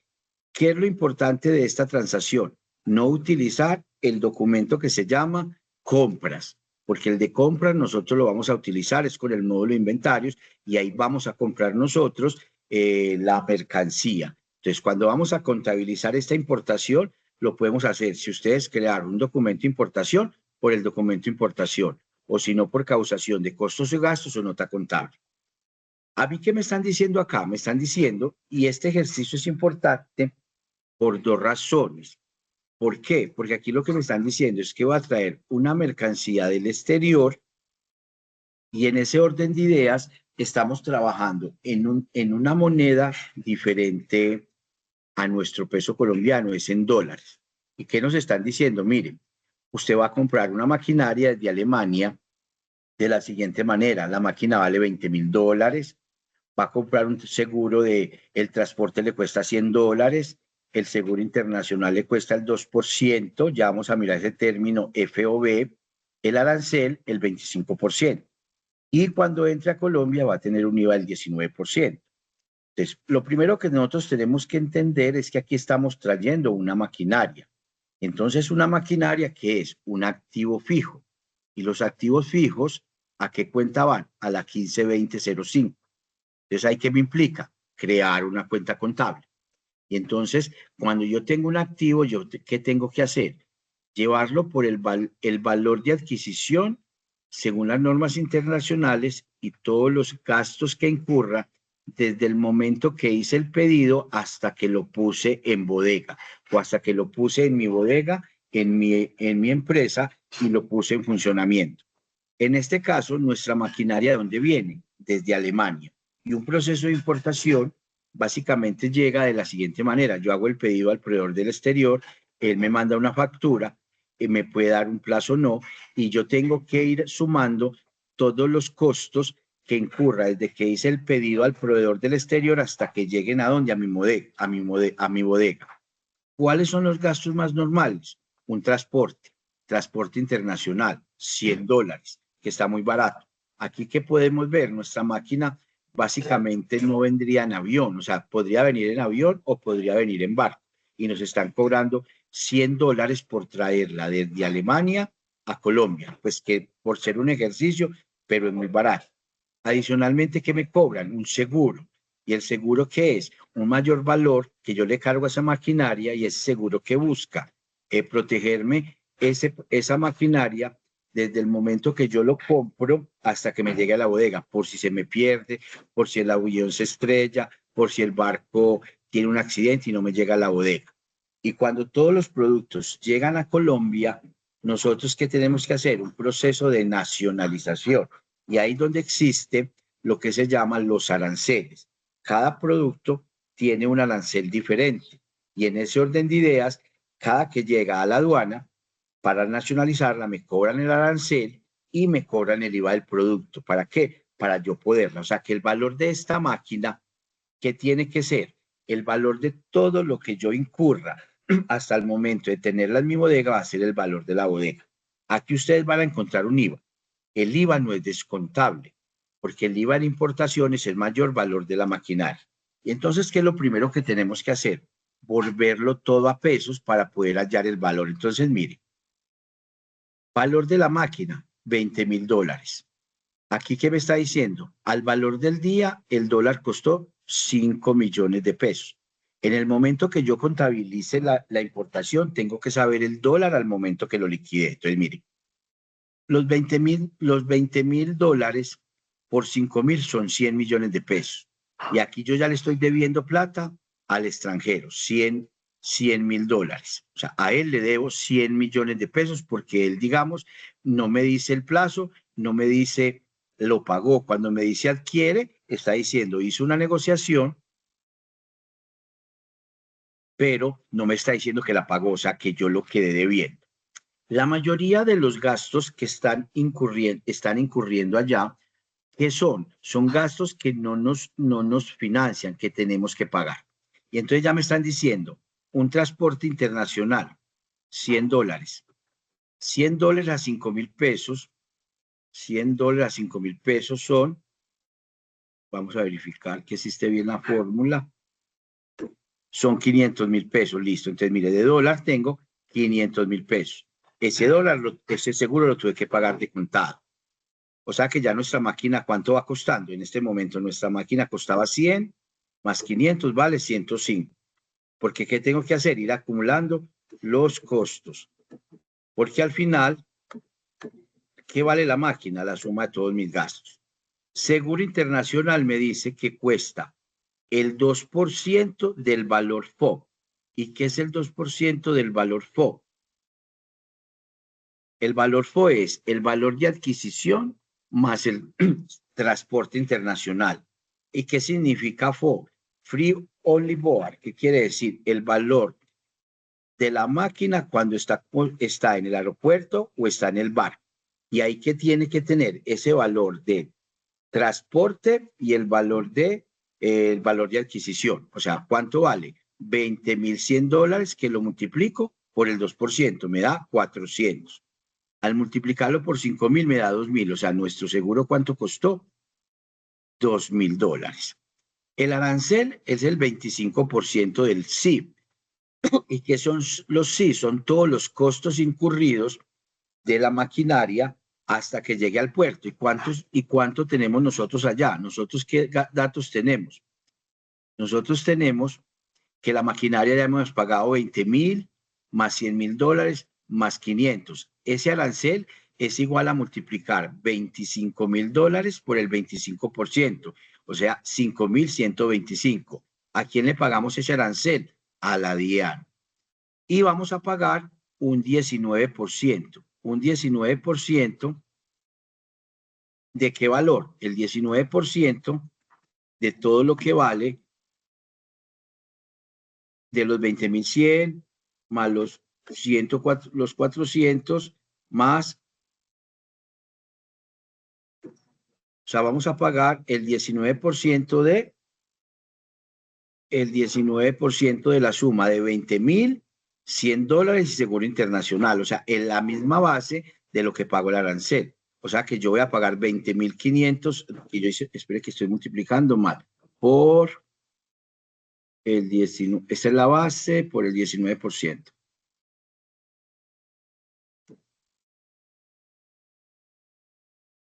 Speaker 1: ¿Qué es lo importante de esta transacción? No utilizar el documento que se llama compras, porque el de compras nosotros lo vamos a utilizar, es con el módulo de inventarios, y ahí vamos a comprar nosotros la mercancía. Entonces, cuando vamos a contabilizar esta importación, lo podemos hacer, si ustedes crearon un documento de importación, por el documento de importación, o si no, por causación de costos y gastos o nota contable. ¿A mí qué me están diciendo acá? Me están diciendo, y este ejercicio es importante por dos razones. ¿Por qué? Porque aquí lo que me están diciendo es que voy a traer una mercancía del exterior y en ese orden de ideas estamos trabajando en una moneda diferente a nuestro peso colombiano, es en dólares. ¿Y qué nos están diciendo? Miren, usted va a comprar una maquinaria desde Alemania de la siguiente manera. La máquina vale $20,000. Va a comprar un seguro el transporte le cuesta $100, el seguro internacional le cuesta el 2%, ya vamos a mirar ese término FOB, el arancel el 25%. Y cuando entre a Colombia va a tener un IVA del 19%. Entonces, lo primero que nosotros tenemos que entender es que aquí estamos trayendo una maquinaria. Entonces, una maquinaria que es un activo fijo. Y los activos fijos, ¿a qué cuenta van? A la 152005. Entonces, ¿ahí qué me implica? Crear una cuenta contable. Y entonces, cuando yo tengo un activo, ¿qué tengo que hacer? Llevarlo por el valor de adquisición según las normas internacionales y todos los gastos que incurra desde el momento que hice el pedido hasta que lo puse en bodega o hasta que lo puse en mi bodega, en mi empresa y lo puse en funcionamiento. En este caso, nuestra maquinaria, ¿de dónde viene? Desde Alemania. Y un proceso de importación básicamente llega de la siguiente manera. Yo hago el pedido al proveedor del exterior, él me manda una factura, me puede dar un plazo o no, y yo tengo que ir sumando todos los costos que incurra desde que hice el pedido al proveedor del exterior hasta que lleguen a donde, a mi bodega. ¿Cuáles son los gastos más normales? Un transporte internacional, $100, que está muy barato. Aquí que podemos ver, nuestra máquina básicamente no vendría en avión, o sea, podría venir en avión o podría venir en barco. Y nos están cobrando $100 por traerla desde Alemania a Colombia, pues que por ser un ejercicio, pero es muy barato. Adicionalmente, ¿qué me cobran? Un seguro. ¿Y el seguro qué es? Un mayor valor que yo le cargo a esa maquinaria y ese seguro que busca protegerme esa maquinaria desde el momento que yo lo compro hasta que me llegue a la bodega, por si se me pierde, por si el avión se estrella, por si el barco tiene un accidente y no me llega a la bodega. Y cuando todos los productos llegan a Colombia, nosotros ¿qué tenemos que hacer? Un proceso de nacionalización. Y ahí donde existe lo que se llaman los aranceles. Cada producto tiene un arancel diferente. Y en ese orden de ideas, cada que llega a la aduana, para nacionalizarla, me cobran el arancel y me cobran el IVA del producto. ¿Para qué? Para yo poderla. O sea, que el valor de esta máquina, ¿qué tiene que ser? El valor de todo lo que yo incurra hasta el momento de tenerla en mi bodega va a ser el valor de la bodega. Aquí ustedes van a encontrar un IVA. El IVA no es descontable, porque el IVA de importación es el mayor valor de la maquinaria. Y entonces, ¿qué es lo primero que tenemos que hacer? Volverlo todo a pesos para poder hallar el valor. Entonces, mire, valor de la máquina, $20,000. Aquí, ¿qué me está diciendo? Al valor del día, el dólar costó 5 millones de pesos. En el momento que yo contabilice la importación, tengo que saber el dólar al momento que lo liquide. Entonces, mire, los $20,000 por 5,000 son 100 millones de pesos. Y aquí yo ya le estoy debiendo plata al extranjero, $100,000. O sea, a él le debo 100 millones de pesos porque él, digamos, no me dice el plazo, no me dice lo pagó. Cuando me dice adquiere, está diciendo hizo una negociación, pero no me está diciendo que la pagó, o sea, que yo lo quedé debiendo. La mayoría de los gastos que están incurriendo allá, ¿qué son? Son gastos que no nos financian, que tenemos que pagar. Y entonces ya me están diciendo, un transporte internacional, $100. $100 a 5,000 pesos, $100 a 5,000 pesos son, vamos a verificar que existe bien la fórmula, son 500,000 pesos, listo. Entonces, mire, de dólar tengo 500,000 pesos. ese dólar, ese seguro lo tuve que pagar de contado. O sea que ya nuestra máquina, ¿cuánto va costando? En este momento nuestra máquina costaba 100 más 500, vale 105. Porque ¿qué tengo que hacer? Ir acumulando los costos. Porque al final, ¿qué vale la máquina? La suma de todos mis gastos. Seguro Internacional me dice que cuesta el 2% del valor FOB. ¿Y qué es el 2% del valor FOB? El valor FOB es el valor de adquisición más el transporte internacional. ¿Y qué significa FOB? Free Only Board. ¿Qué quiere decir? El valor de la máquina cuando está en el aeropuerto o está en el barco. Y ahí que tiene que tener ese valor de transporte y el valor de adquisición. O sea, ¿cuánto vale? $20,100 que lo multiplico por el 2%, me da 400. Al multiplicarlo por 5,000 me da 2,000. O sea, nuestro seguro, ¿cuánto costó? $2,000. El arancel es el 25% del SIP. ¿Y qué son los SIP? Son todos los costos incurridos de la maquinaria hasta que llegue al puerto. ¿Y cuánto tenemos nosotros allá? ¿Nosotros qué datos tenemos? Nosotros tenemos que la maquinaria ya hemos pagado 20,000 más $100,000 más 500. Ese arancel es igual a multiplicar $25,000 por el 25%, o sea, 5,125. ¿A quién le pagamos ese arancel? A la DIAN. Y vamos a pagar un 19%. Un 19%, ¿de qué valor? El 19% de todo lo que vale de los 20,100 más los 104, los 400 más, o sea, vamos a pagar el 19% de la suma de $20,100 y seguro internacional, o sea, en la misma base de lo que pago el arancel. O sea que yo voy a pagar 20,500 y yo espero que estoy multiplicando mal por el 19, esta es la base por el 19%.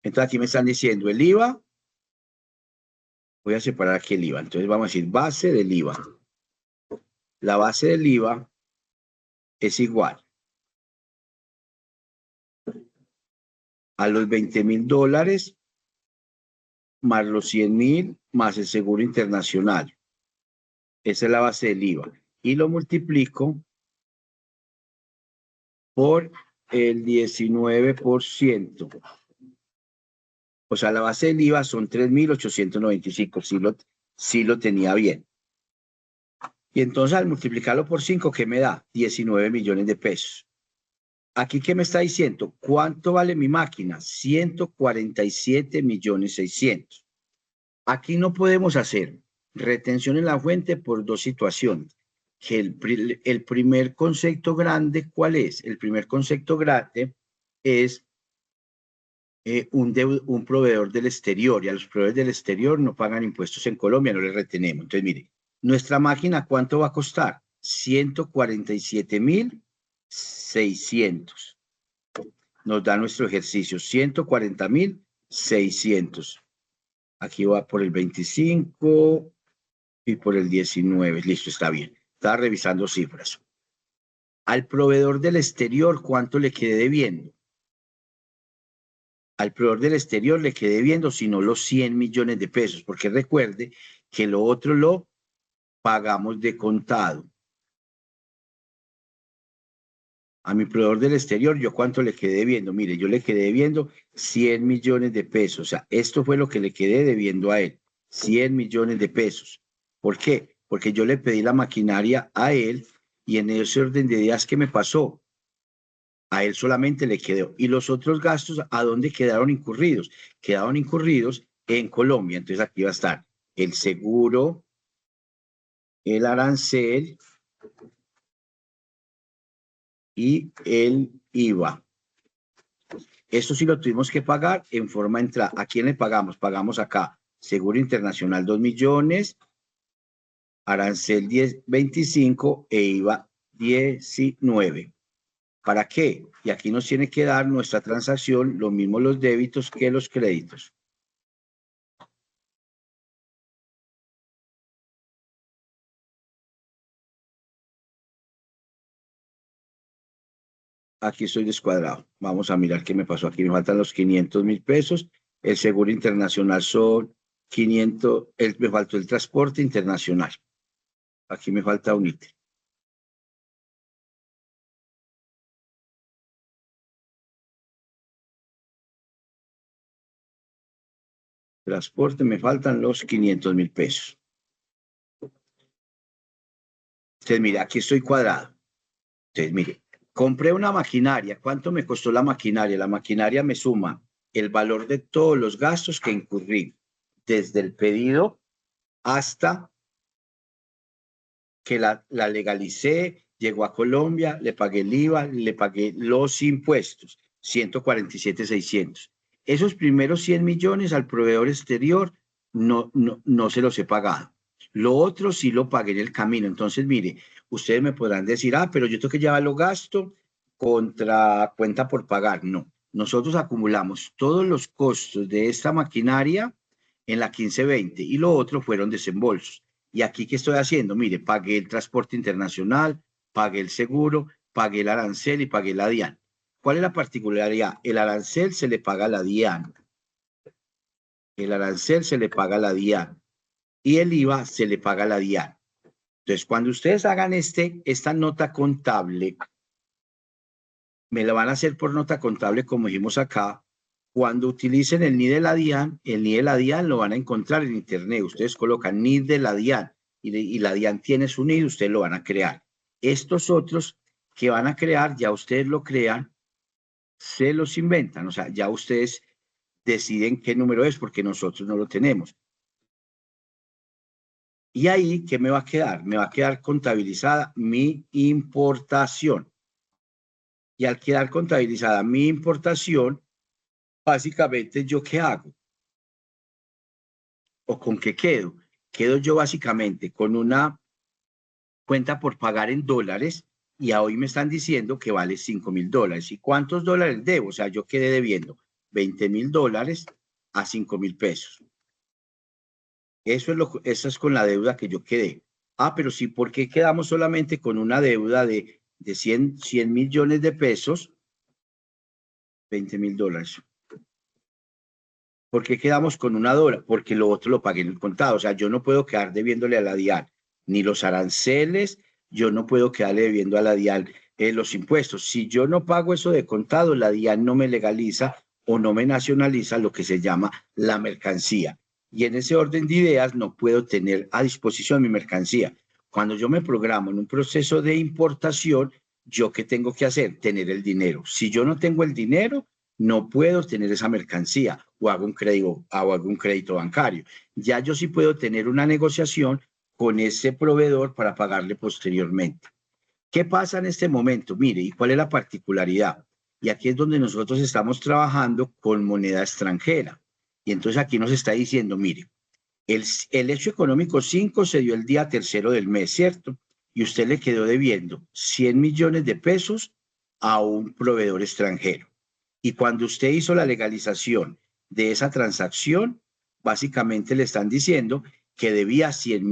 Speaker 1: Entonces aquí me están diciendo el IVA. Voy a separar aquí el IVA. Entonces vamos a decir base del IVA. La base del IVA es igual a los $20,000 más los 100,000 más el seguro internacional. Esa es la base del IVA. Y lo multiplico por el 19%. O sea, la base del IVA son 3,895. Sí lo tenía bien. Y entonces al multiplicarlo por 5, ¿qué me da? 19 millones de pesos. Aquí, ¿qué me está diciendo? ¿Cuánto vale mi máquina? 147,600,000. Aquí no podemos hacer retención en la fuente por dos situaciones. Que el primer concepto grande, ¿cuál es? El primer concepto grande es un proveedor del exterior, y a los proveedores del exterior no pagan impuestos en Colombia, no les retenemos. Entonces, mire, nuestra máquina, ¿cuánto va a costar? 147,600. Nos da nuestro ejercicio, 140,600. Aquí va por el 25 y por el 19. Listo, está bien. Estaba revisando cifras. Al proveedor del exterior, ¿cuánto le quedé debiendo? Al proveedor del exterior le quedé debiendo, sino los 100 millones de pesos, porque recuerde que lo otro lo pagamos de contado. A mi proveedor del exterior, ¿yo cuánto le quedé debiendo? Mire, yo le quedé debiendo 100 millones de pesos. O sea, esto fue lo que le quedé debiendo a él, 100 millones de pesos. ¿Por qué? Porque yo le pedí la maquinaria a él y en ese orden de días que me pasó, a él solamente le quedó. Y los otros gastos, ¿a dónde quedaron incurridos? Quedaron incurridos en Colombia. Entonces aquí va a estar el seguro, el arancel y el IVA. Esto sí lo tuvimos que pagar en forma de entrada. ¿A quién le pagamos? Pagamos acá seguro internacional 2 millones, arancel 25 e IVA 19. ¿Para qué? Y aquí nos tiene que dar nuestra transacción, lo mismo los débitos que los créditos. Aquí estoy descuadrado. Vamos a mirar qué me pasó. Aquí me faltan los 500.000 pesos. El seguro internacional son 500. Me faltó el transporte internacional. Aquí me falta un ítem. Transporte, me faltan los 500.000 pesos. Entonces, mire, aquí estoy cuadrado. Entonces, mire, compré una maquinaria. ¿Cuánto me costó la maquinaria? La maquinaria me suma el valor de todos los gastos que incurrí, desde el pedido hasta que la legalicé, llegó a Colombia, le pagué el IVA, le pagué los impuestos, 147.600. Esos primeros 100 millones al proveedor exterior no se los he pagado. Lo otro sí lo pagué en el camino. Entonces, mire, ustedes me podrán decir, pero yo tengo que llevar los gastos contra cuenta por pagar. No, nosotros acumulamos todos los costos de esta maquinaria en la 1520 y lo otro fueron desembolsos. Y aquí, ¿qué estoy haciendo? Mire, pagué el transporte internacional, pagué el seguro, pagué el arancel y pagué la DIAN. ¿Cuál es la particularidad? El arancel se le paga a la DIAN. El arancel se le paga a la DIAN. Y el IVA se le paga a la DIAN. Entonces, cuando ustedes hagan esta nota contable, me la van a hacer por nota contable, como dijimos acá. Cuando utilicen el NID de la DIAN, el NID de la DIAN lo van a encontrar en internet. Ustedes colocan NID de la DIAN y la DIAN tiene su NID, ustedes lo van a crear. Estos otros que van a crear, ya ustedes lo crean, se los inventan. O sea, ya ustedes deciden qué número es porque nosotros no lo tenemos. Y ahí, ¿qué me va a quedar? Me va a quedar contabilizada mi importación. Y al quedar contabilizada mi importación, básicamente, ¿yo qué hago? ¿O con qué quedo? Quedo yo básicamente con una cuenta por pagar en dólares y a hoy me están diciendo que vale $5.000. ¿Y cuántos dólares debo? O sea, yo quedé debiendo $20.000 a 5.000 pesos. Eso es con la deuda que yo quedé. Pero sí, ¿por qué quedamos solamente con una deuda de 100 millones de pesos? $20.000. ¿Por qué quedamos con una dólar? Porque lo otro lo pagué en el contado. O sea, yo no puedo quedar debiéndole a la DIAN ni los aranceles, yo no puedo quedarle debiendo a la DIAN los impuestos. Si yo no pago eso de contado, la DIAN no me legaliza o no me nacionaliza lo que se llama la mercancía. Y en ese orden de ideas no puedo tener a disposición mi mercancía. Cuando yo me programo en un proceso de importación, ¿yo qué tengo que hacer? Tener el dinero. Si yo no tengo el dinero, no puedo tener esa mercancía o hago un crédito bancario. Ya yo sí puedo tener una negociación con ese proveedor para pagarle posteriormente. ¿Qué pasa en este momento? Mire, ¿y cuál es la particularidad? Y aquí es donde nosotros estamos trabajando con moneda extranjera. Y entonces aquí nos está diciendo, mire, el hecho económico 5 se dio el día 3 del mes, ¿cierto? Y usted le quedó debiendo 100 millones de pesos a un proveedor extranjero. Y cuando usted hizo la legalización de esa transacción, básicamente le están diciendo que debía 100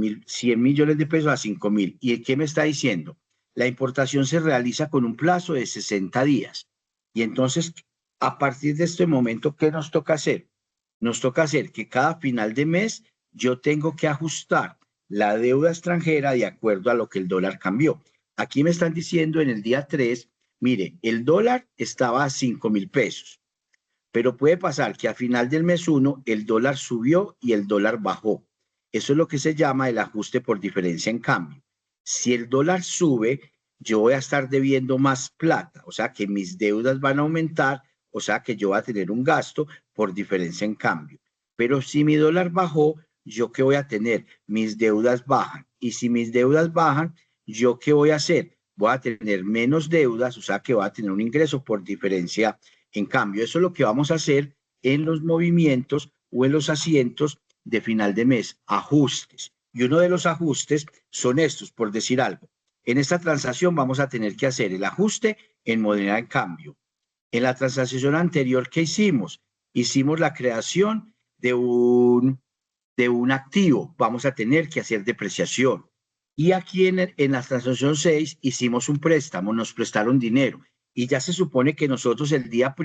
Speaker 1: millones de pesos a 5.000. ¿Y qué me está diciendo? La importación se realiza con un plazo de 60 días. Y entonces, a partir de este momento, ¿qué nos toca hacer? Nos toca hacer que cada final de mes yo tengo que ajustar la deuda extranjera de acuerdo a lo que el dólar cambió. Aquí me están diciendo en el día 3, mire, el dólar estaba a 5.000 pesos, pero puede pasar que a final del mes 1 el dólar subió y el dólar bajó. Eso es lo que se llama el ajuste por diferencia en cambio. Si el dólar sube, yo voy a estar debiendo más plata, o sea que mis deudas van a aumentar, o sea que yo voy a tener un gasto por diferencia en cambio. Pero si mi dólar bajó, ¿yo qué voy a tener? Mis deudas bajan. Y si mis deudas bajan, ¿yo qué voy a hacer? Voy a tener menos deudas, o sea que voy a tener un ingreso por diferencia en cambio. Eso es lo que vamos a hacer en los movimientos o en los asientos de final de mes, ajustes. Y uno de los ajustes son estos, por decir algo. En esta transacción vamos a tener que hacer el ajuste en moneda en cambio. En la transacción anterior, ¿qué hicimos? Hicimos la creación de un activo. Vamos a tener que hacer depreciación. Y aquí en la transacción 6 hicimos un préstamo, nos prestaron dinero. Y ya se supone que nosotros el día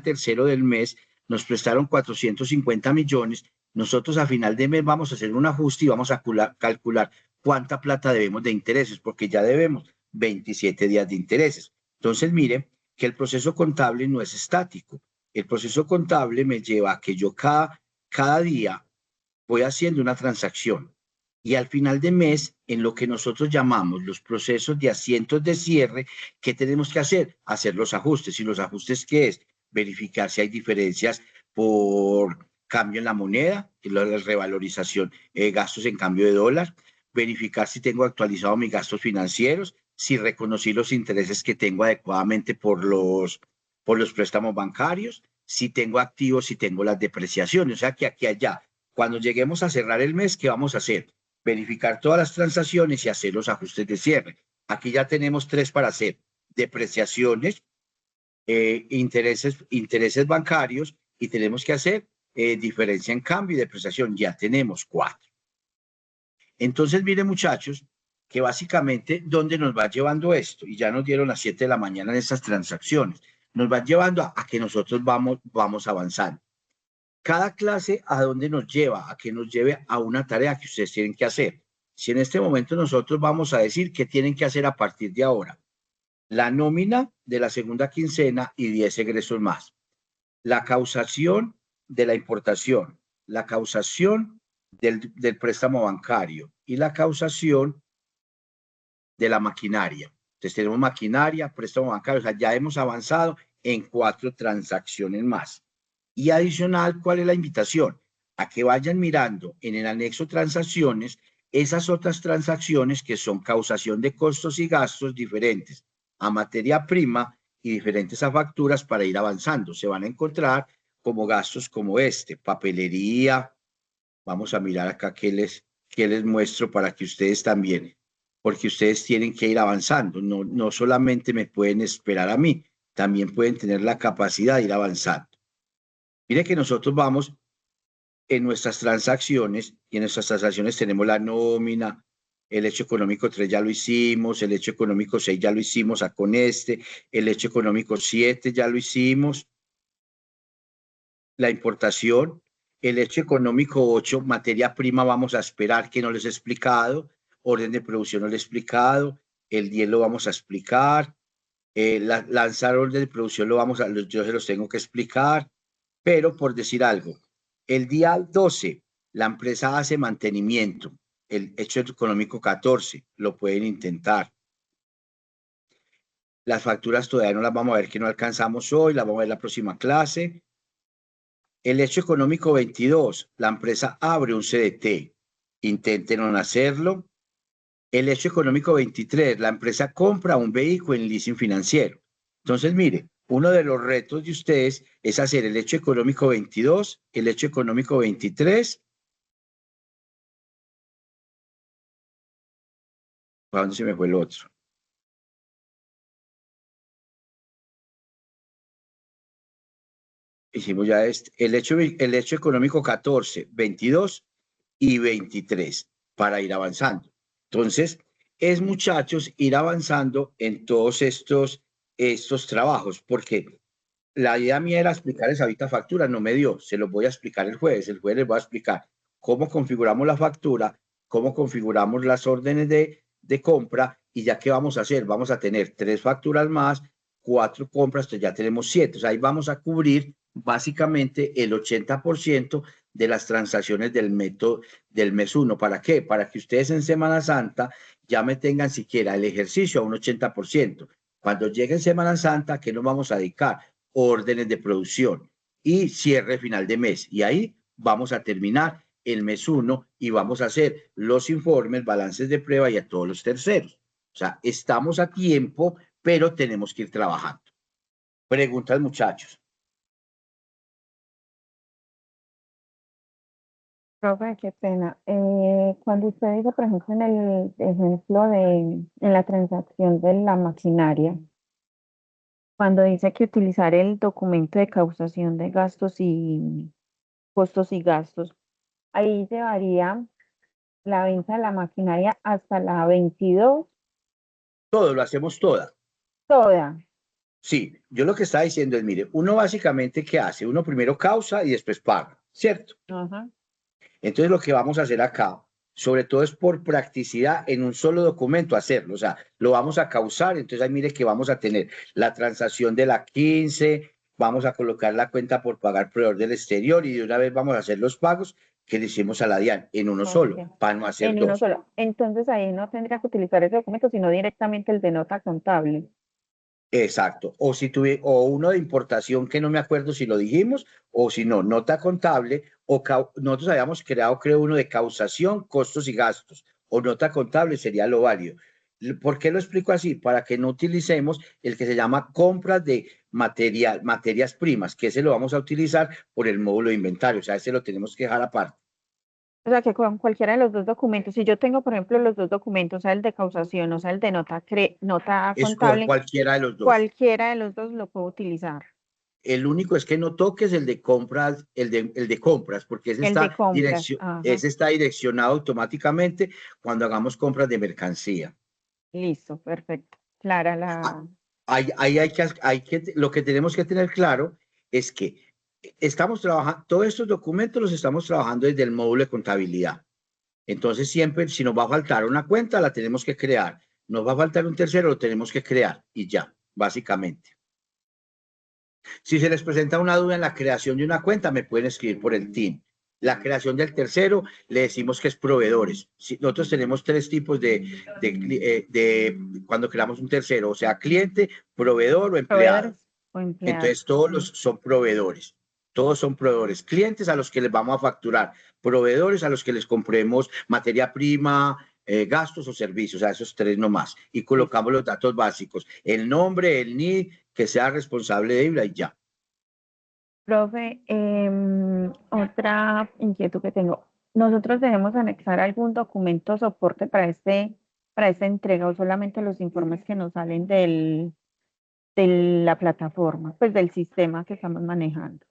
Speaker 1: tercero del mes nos prestaron 450 millones. Nosotros a final de mes vamos a hacer un ajuste y vamos a calcular cuánta plata debemos de intereses, porque ya debemos 27 días de intereses. Entonces, mire que el proceso contable no es estático. El proceso contable me lleva a que yo cada día voy haciendo una transacción y al final de mes, en lo que nosotros llamamos los procesos de asientos de cierre, ¿qué tenemos que hacer? Hacer los ajustes. ¿Y los ajustes qué es? Verificar si hay diferencias por cambio en la moneda, la revalorización, gastos en cambio de dólar, verificar si tengo actualizado mis gastos financieros, si reconocí los intereses que tengo adecuadamente por los préstamos bancarios, si tengo activos, si tengo las depreciaciones. O sea que aquí allá, cuando lleguemos a cerrar el mes, ¿qué vamos a hacer? Verificar todas las transacciones y hacer los ajustes de cierre. Aquí ya tenemos 3 para hacer: depreciaciones, intereses bancarios, y tenemos que hacer diferencia en cambio y depreciación. Ya tenemos 4. Entonces, miren, muchachos, que básicamente, ¿dónde nos va llevando esto? Y ya nos dieron las 7 de la mañana en estas transacciones. Nos va llevando a que nosotros vamos avanzando. Cada clase, ¿a dónde nos lleva? A que nos lleve a una tarea que ustedes tienen que hacer. Si en este momento nosotros vamos a decir qué tienen que hacer a partir de ahora: la nómina de la segunda quincena y 10 egresos más, la causación de la importación, la causación del préstamo bancario y la causación de la maquinaria. Entonces tenemos maquinaria, préstamo bancario, o sea, ya hemos avanzado en 4 transacciones más. Y adicional, ¿cuál es la invitación? A que vayan mirando en el anexo transacciones esas otras transacciones que son causación de costos y gastos diferentes a materia prima y diferentes a facturas para ir avanzando. Se van a encontrar como gastos como papelería. Vamos a mirar acá qué les muestro para que ustedes también, porque ustedes tienen que ir avanzando. No solamente me pueden esperar a mí, también pueden tener la capacidad de ir avanzando. Mire que nosotros vamos en nuestras transacciones, y en nuestras transacciones tenemos la nómina, el hecho económico 3 ya lo hicimos, el hecho económico 6 ya lo hicimos con el hecho económico 7 ya lo hicimos, la importación, el hecho económico 8, materia prima, vamos a esperar, que no les he explicado, orden de producción no les he explicado, el 10 lo vamos a explicar, lanzar orden de producción yo se los tengo que explicar, pero por decir algo, el día 12 la empresa hace mantenimiento, el hecho económico 14 lo pueden intentar. Las facturas todavía no las vamos a ver, que no alcanzamos hoy, las vamos a ver la próxima clase. El hecho económico 22, la empresa abre un CDT, intenten hacerlo. El hecho económico 23, la empresa compra un vehículo en leasing financiero. Entonces, mire, uno de los retos de ustedes es hacer el hecho económico 22, el hecho económico 23. ¿Para dónde se me fue el otro? Hicimos ya el hecho económico 14, 22 y 23 para ir avanzando. Entonces, es, muchachos, ir avanzando en todos estos trabajos, porque la idea mía era explicarles ahorita factura, no me dio, se los voy a explicar el jueves les voy a explicar cómo configuramos la factura, cómo configuramos las órdenes de compra, y ya que vamos a hacer, vamos a tener 3 facturas más, 4 compras, entonces ya tenemos 7, o sea, ahí vamos a cubrir básicamente el 80% de las transacciones del mes 1. ¿Para qué? Para que ustedes en Semana Santa ya me tengan siquiera el ejercicio a un 80%. Cuando llegue en Semana Santa, ¿qué nos vamos a dedicar? Órdenes de producción y cierre final de mes. Y ahí vamos a terminar el mes 1 y vamos a hacer los informes, balances de prueba y a todos los terceros. O sea, estamos a tiempo, pero tenemos que ir trabajando. Preguntas, muchachos.
Speaker 2: Profe, qué pena. Cuando usted dice, por ejemplo, en el ejemplo en la transacción de la maquinaria, Cuando dice que utilizar el documento de causación de gastos y costos y gastos, ahí llevaría la venta de la maquinaria hasta la 22,
Speaker 1: Todo lo hacemos toda.
Speaker 2: toda.
Speaker 1: Sí, yo lo que estaba diciendo es, mire, uno básicamente, ¿qué hace? Uno primero causa y después paga, ¿cierto?
Speaker 2: Ajá.
Speaker 1: Entonces lo que vamos a hacer acá, sobre todo es por practicidad en un solo documento hacerlo, o sea, lo vamos a causar, entonces ahí mire que vamos a tener la transacción de la 15, vamos a colocar la cuenta por pagar proveedor del exterior y de una vez vamos a hacer los pagos que le hicimos a la DIAN en uno solo,
Speaker 2: Ok.
Speaker 1: para no hacer
Speaker 2: En uno
Speaker 1: dos.
Speaker 2: solo. Entonces ahí no tendría que utilizar ese documento, sino directamente el de nota contable.
Speaker 1: Exacto. O si tuve, o uno de importación que no me acuerdo si lo dijimos, o si no, nota contable, nosotros habíamos creado, creo, uno de causación, costos y gastos, o nota contable sería lo válido. ¿Por qué lo explico así? Para que no utilicemos el que se llama compras de materias primas, que ese lo vamos a utilizar por el módulo de inventario, o sea, ese lo tenemos que dejar aparte.
Speaker 2: O sea que con cualquiera de los dos documentos, si yo tengo, por ejemplo, los dos documentos, o sea, el de causación, o sea, el de nota
Speaker 1: Es
Speaker 2: contable,
Speaker 1: cualquiera de los dos.
Speaker 2: cualquiera de los dos lo puedo utilizar.
Speaker 1: El único es que no toques el de compras, el de compras, porque
Speaker 2: El de compras, ajá,
Speaker 1: ese está direccionado automáticamente cuando hagamos compras de mercancía.
Speaker 2: listo, perfecto. Clara
Speaker 1: Ah,
Speaker 2: la...
Speaker 1: ahí lo que tenemos que tener claro es que estamos trabajando, todos estos documentos los estamos trabajando desde el módulo de contabilidad. Entonces, siempre, si nos va a faltar una cuenta, la tenemos que crear. Nos va a faltar un tercero, lo tenemos que crear y ya, básicamente. Si se les presenta una duda en la creación de una cuenta, me pueden escribir por el team. La creación del tercero, le decimos que es proveedores. Nosotros tenemos tres tipos de cuando creamos un tercero, o sea, cliente, proveedor o
Speaker 2: Proveedores
Speaker 1: empleado.
Speaker 2: o empleados.
Speaker 1: Entonces, todos los son proveedores. Todos son proveedores. Clientes a los que les vamos a facturar. Proveedores a los que les compremos materia prima, gastos o servicios, a esos tres nomás. Y
Speaker 2: Listo.
Speaker 1: colocamos los datos básicos. El nombre, el NID, que sea responsable de IBLA y ya.
Speaker 2: Profe, otra inquietud que tengo. ¿Nosotros debemos anexar algún documento soporte para esta entrega o solamente los informes que nos salen de la plataforma, pues del sistema que estamos manejando?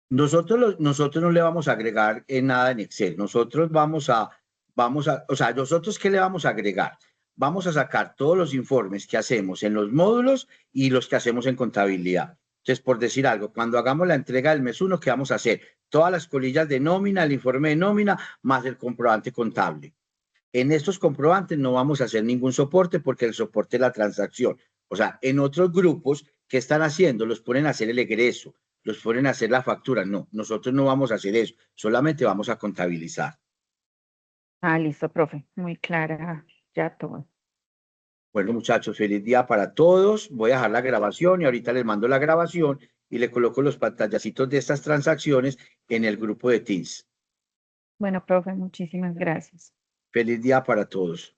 Speaker 1: Nosotros no le vamos a agregar en nada en Excel. Nosotros o sea, nosotros ¿qué le vamos a agregar? Vamos a sacar todos los informes que hacemos en los módulos y los que hacemos en contabilidad. Entonces, por decir algo, cuando hagamos la entrega del mes 1, ¿qué vamos a hacer? Todas las colillas de nómina, el informe de nómina, más el comprobante contable. En estos comprobantes no vamos a hacer ningún soporte porque el soporte es la transacción. O sea, en otros grupos, ¿qué están haciendo? Los ponen a hacer el egreso, los ponen a hacer la factura. No, nosotros no vamos a hacer eso, solamente vamos a contabilizar.
Speaker 2: Ah, listo, profe. Muy clara ya todo.
Speaker 1: Bueno, muchachos, feliz día para todos. Voy a dejar la grabación y ahorita les mando la grabación y le coloco los pantallacitos de estas transacciones en el grupo de Teams.
Speaker 2: Bueno, profe, muchísimas gracias.
Speaker 1: Feliz día para todos.